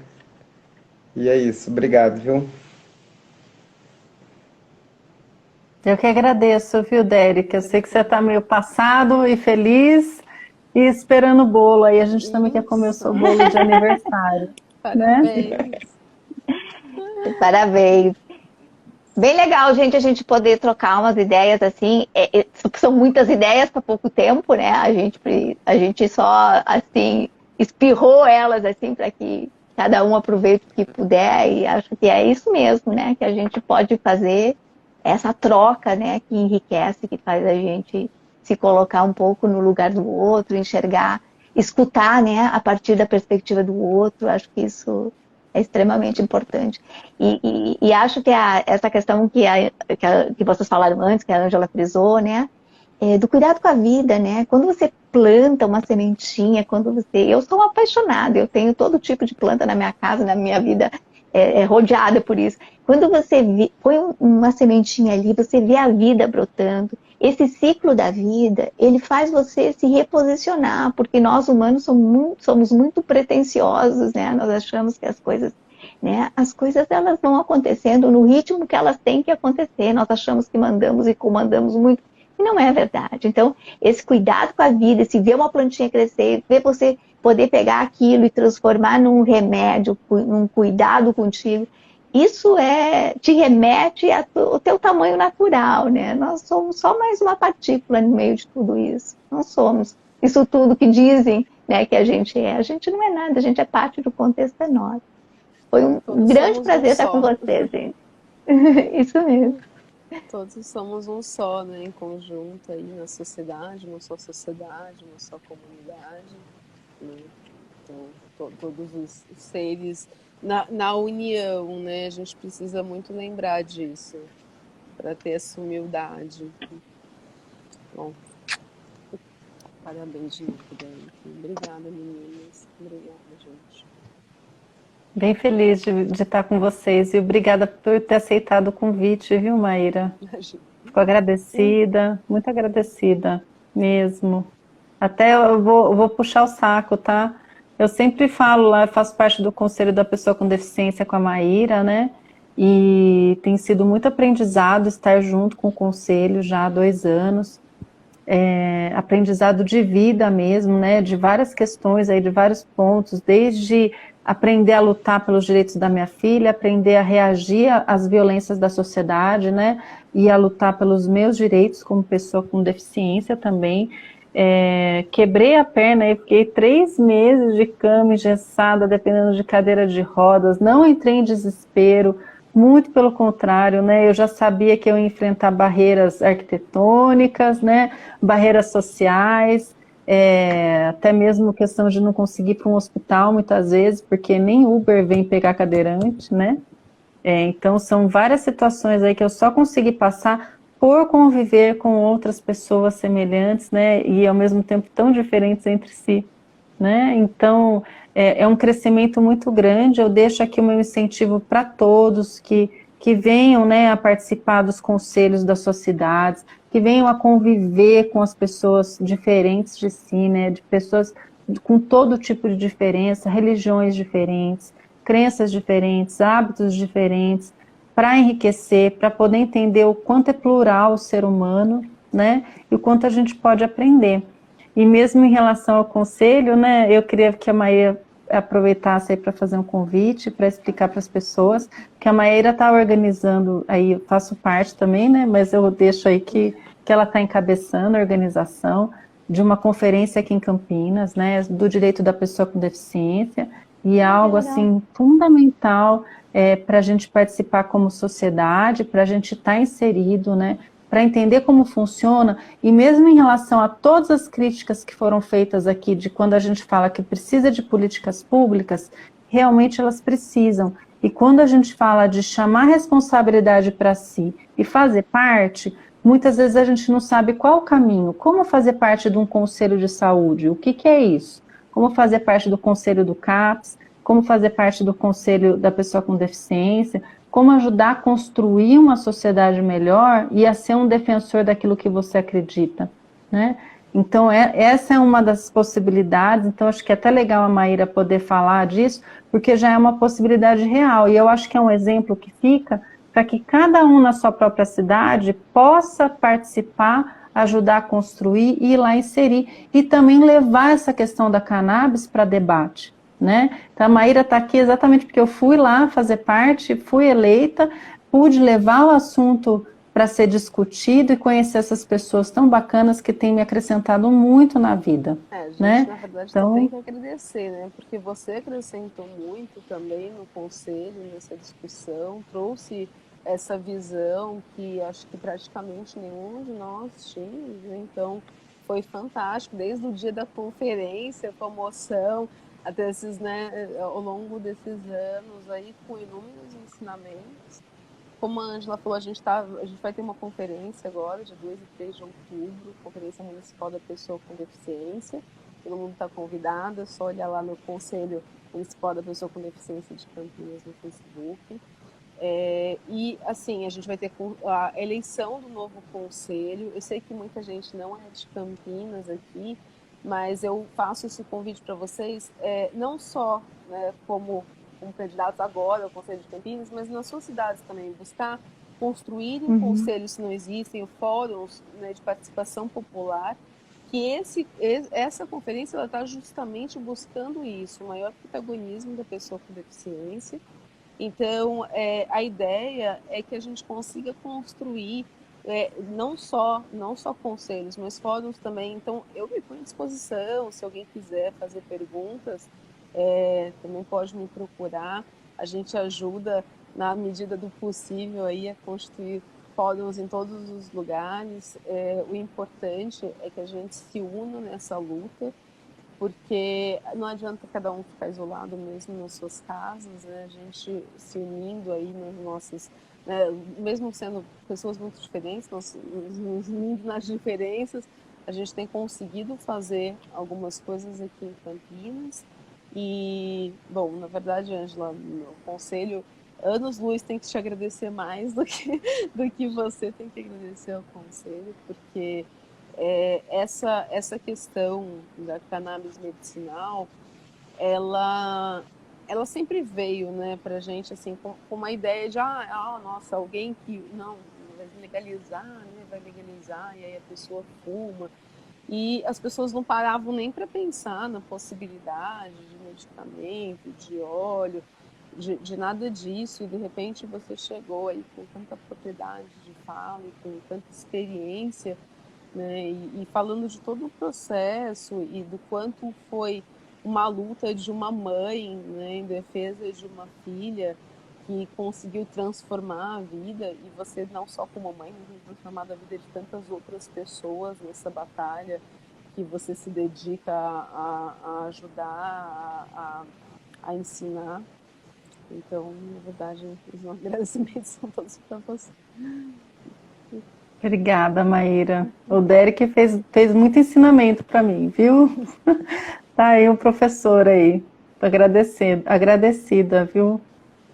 E é isso. Obrigado, viu? Eu que agradeço, viu, Derek? Eu sei que você está meio passado e feliz e esperando o bolo. Aí a gente também quer comer o Isso. seu bolo de aniversário, né? Parabéns. Parabéns. Bem legal, gente, a gente poder trocar umas ideias assim. São muitas ideias para pouco tempo, né? A gente só assim espirrou elas assim para que cada um aproveite o que puder, e acho que é isso mesmo, né? Que a gente pode fazer essa troca, né? Que enriquece, que faz a gente se colocar um pouco no lugar do outro, enxergar, escutar, né? A partir da perspectiva do outro. Acho que isso é extremamente importante. E acho que essa questão que vocês falaram antes, que a Ângela frisou, né? Do cuidado com a vida, né? Quando você planta uma sementinha, eu sou uma apaixonada, eu tenho todo tipo de planta na minha casa, na minha vida, rodeada por isso. Quando você põe uma sementinha ali, você vê a vida brotando. Esse ciclo da vida, ele faz você se reposicionar, porque nós humanos somos muito pretensiosos, né? Nós achamos que as coisas elas vão acontecendo no ritmo que elas têm que acontecer. Nós achamos que mandamos e comandamos muito, e não é verdade. Então, esse cuidado com a vida, esse ver uma plantinha crescer, ver você poder pegar aquilo e transformar num remédio, num cuidado contigo, isso te remete ao teu tamanho natural, né? Nós somos só mais uma partícula no meio de tudo isso. Não somos isso tudo que dizem, né, que a gente é. A gente não é nada, a gente é parte do contexto enorme. Foi um Todos grande somos prazer um estar com só. você, gente. Isso mesmo. Todos somos um só, né? Em conjunto aí na sociedade, uma só sociedade, uma só comunidade, né? Então, todos os seres na união, né? A gente precisa muito lembrar disso para ter essa humildade. Bom, parabéns de novo, Dani. Obrigada, meninas. Obrigada, gente. Bem feliz de estar com vocês e obrigada por ter aceitado o convite, viu, Maíra? Imagina. Fico agradecida, muito agradecida mesmo. Até eu vou puxar o saco, tá? Eu sempre falo lá, eu faço parte do Conselho da Pessoa com Deficiência com a Maíra, né? E tem sido muito aprendizado estar junto com o Conselho já há 2 anos. Aprendizado de vida mesmo, né? De várias questões aí, de vários pontos, desde aprender a lutar pelos direitos da minha filha, aprender a reagir às violências da sociedade, né? E a lutar pelos meus direitos como pessoa com deficiência também. Quebrei a perna e fiquei 3 meses de cama engessada, dependendo de cadeira de rodas, não entrei em desespero, muito pelo contrário, né? Eu já sabia que eu ia enfrentar barreiras arquitetônicas, né? Barreiras sociais, até mesmo questão de não conseguir ir para um hospital muitas vezes, porque nem Uber vem pegar cadeirante, né? Então são várias situações aí que eu só consegui passar por conviver com outras pessoas semelhantes, né, e ao mesmo tempo tão diferentes entre si, né, então é um crescimento muito grande. Eu deixo aqui o meu incentivo para todos que venham, né, a participar dos conselhos das sociedades, que venham a conviver com as pessoas diferentes de si, né, de pessoas com todo tipo de diferença, religiões diferentes, crenças diferentes, hábitos diferentes, para enriquecer, para poder entender o quanto é plural o ser humano, né, e o quanto a gente pode aprender. E mesmo em relação ao conselho, né, eu queria que a Maíra aproveitasse aí para fazer um convite, para explicar para as pessoas, que a Maíra está organizando, aí eu faço parte também, né, mas eu deixo aí que ela está encabeçando a organização de uma conferência aqui em Campinas, né, do direito da pessoa com deficiência, e algo assim fundamental para a gente participar como sociedade, para a gente estar inserido, né, para entender como funciona, e mesmo em relação a todas as críticas que foram feitas aqui, de quando a gente fala que precisa de políticas públicas, realmente elas precisam. E quando a gente fala de chamar responsabilidade para si e fazer parte, muitas vezes a gente não sabe qual o caminho, como fazer parte de um conselho de saúde, o que é isso? Como fazer parte do conselho do CAPS, como fazer parte do conselho da pessoa com deficiência, como ajudar a construir uma sociedade melhor e a ser um defensor daquilo que você acredita, né? Então, essa é uma das possibilidades. Então, acho que é até legal a Maíra poder falar disso, porque já é uma possibilidade real, e eu acho que é um exemplo que fica para que cada um na sua própria cidade possa participar, ajudar a construir e ir lá inserir. E também levar essa questão da cannabis para debate, né? Então a Maíra está aqui exatamente porque eu fui lá fazer parte, fui eleita, pude levar o assunto para ser discutido e conhecer essas pessoas tão bacanas que têm me acrescentado muito na vida. A gente, né? na verdade, só Então, tem que agradecer, né? Porque você acrescentou muito também no conselho, nessa discussão, trouxe essa visão que acho que praticamente nenhum de nós tínhamos, né? Então, foi fantástico, desde o dia da conferência, com a moção, até esses, né, ao longo desses anos aí, com inúmeros ensinamentos. Como a Ângela falou, a gente vai ter uma conferência agora, dia 2 e 3 de outubro, Conferência Municipal da Pessoa com Deficiência. Todo mundo está convidado, é só olhar lá no Conselho Municipal da Pessoa com Deficiência de Campinas no Facebook. E, assim, a gente vai ter a eleição do novo conselho. Eu sei que muita gente não é de Campinas aqui, mas eu faço esse convite para vocês, não só, né, como candidatos agora ao Conselho de Campinas, mas nas suas cidades também, buscar construírem conselhos, se não existem, fóruns, né, de participação popular, que essa conferência está justamente buscando isso, o maior protagonismo da pessoa com deficiência. Então, a ideia é que a gente consiga construir não só conselhos, mas fóruns também. Então, eu me ponho à disposição, se alguém quiser fazer perguntas, também pode me procurar. A gente ajuda, na medida do possível, aí, a construir fóruns em todos os lugares. O importante é que a gente se una nessa luta, porque não adianta cada um ficar isolado mesmo nas suas casas, né? A gente se unindo aí nas nossas, né? Mesmo sendo pessoas muito diferentes, nós nos unindo nas diferenças, a gente tem conseguido fazer algumas coisas aqui em Campinas. E, bom, na verdade, Ângela, o conselho, anos-luz tem que te agradecer mais do que você tem que agradecer ao conselho, porque essa questão da cannabis medicinal, ela sempre veio, né, para a gente assim, com uma ideia de, nossa, alguém que não vai legalizar, né, vai legalizar, e aí a pessoa fuma. E as pessoas não paravam nem para pensar na possibilidade de medicamento, de óleo, de nada disso, e de repente você chegou aí com tanta propriedade de fala e com tanta experiência, né? E falando de todo o processo e do quanto foi uma luta de uma mãe, né, em defesa de uma filha que conseguiu transformar a vida, e você não só como mãe, mas transformado a vida de tantas outras pessoas nessa batalha que você se dedica a ajudar, a ensinar. Então, na verdade, os agradecimentos são todos para você. obrigada, Maíra. O Derek fez muito ensinamento para mim, viu? Tá aí um professor aí. Tô agradecida, viu?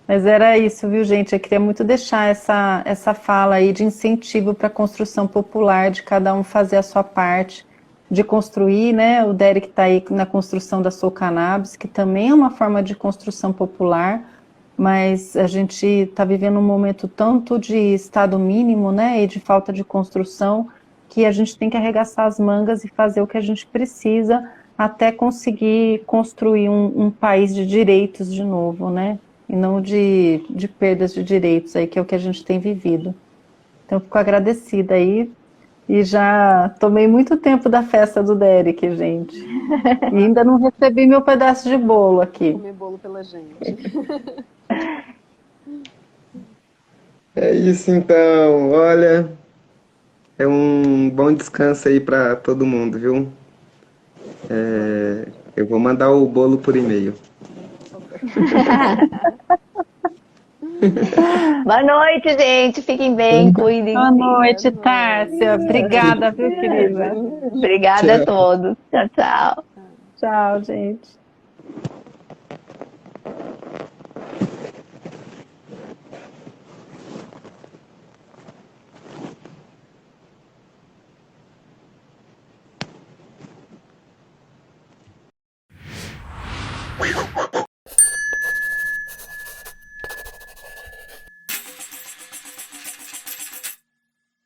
Mas era isso, viu, gente? Eu queria muito deixar essa fala aí de incentivo para a construção popular, de cada um fazer a sua parte, de construir, né? O Derek está aí na construção da Sou Cannabis, que também é uma forma de construção popular, mas a gente está vivendo um momento tanto de estado mínimo, né, e de falta de construção, que a gente tem que arregaçar as mangas e fazer o que a gente precisa até conseguir construir um país de direitos de novo, né, e não de perdas de direitos, aí, que é o que a gente tem vivido. Então, fico agradecida aí, e já tomei muito tempo da festa do Derek, gente. E ainda não recebi meu pedaço de bolo aqui. Comer bolo pela gente. É isso então, olha, é um bom descanso aí para todo mundo, viu? Eu vou mandar o bolo por e-mail. Boa noite, gente. Fiquem bem, cuidem. Boa noite, Tárcia. Obrigada, viu, querida? Obrigada a Tchau. todos. Tchau, tchau. Tchau, gente.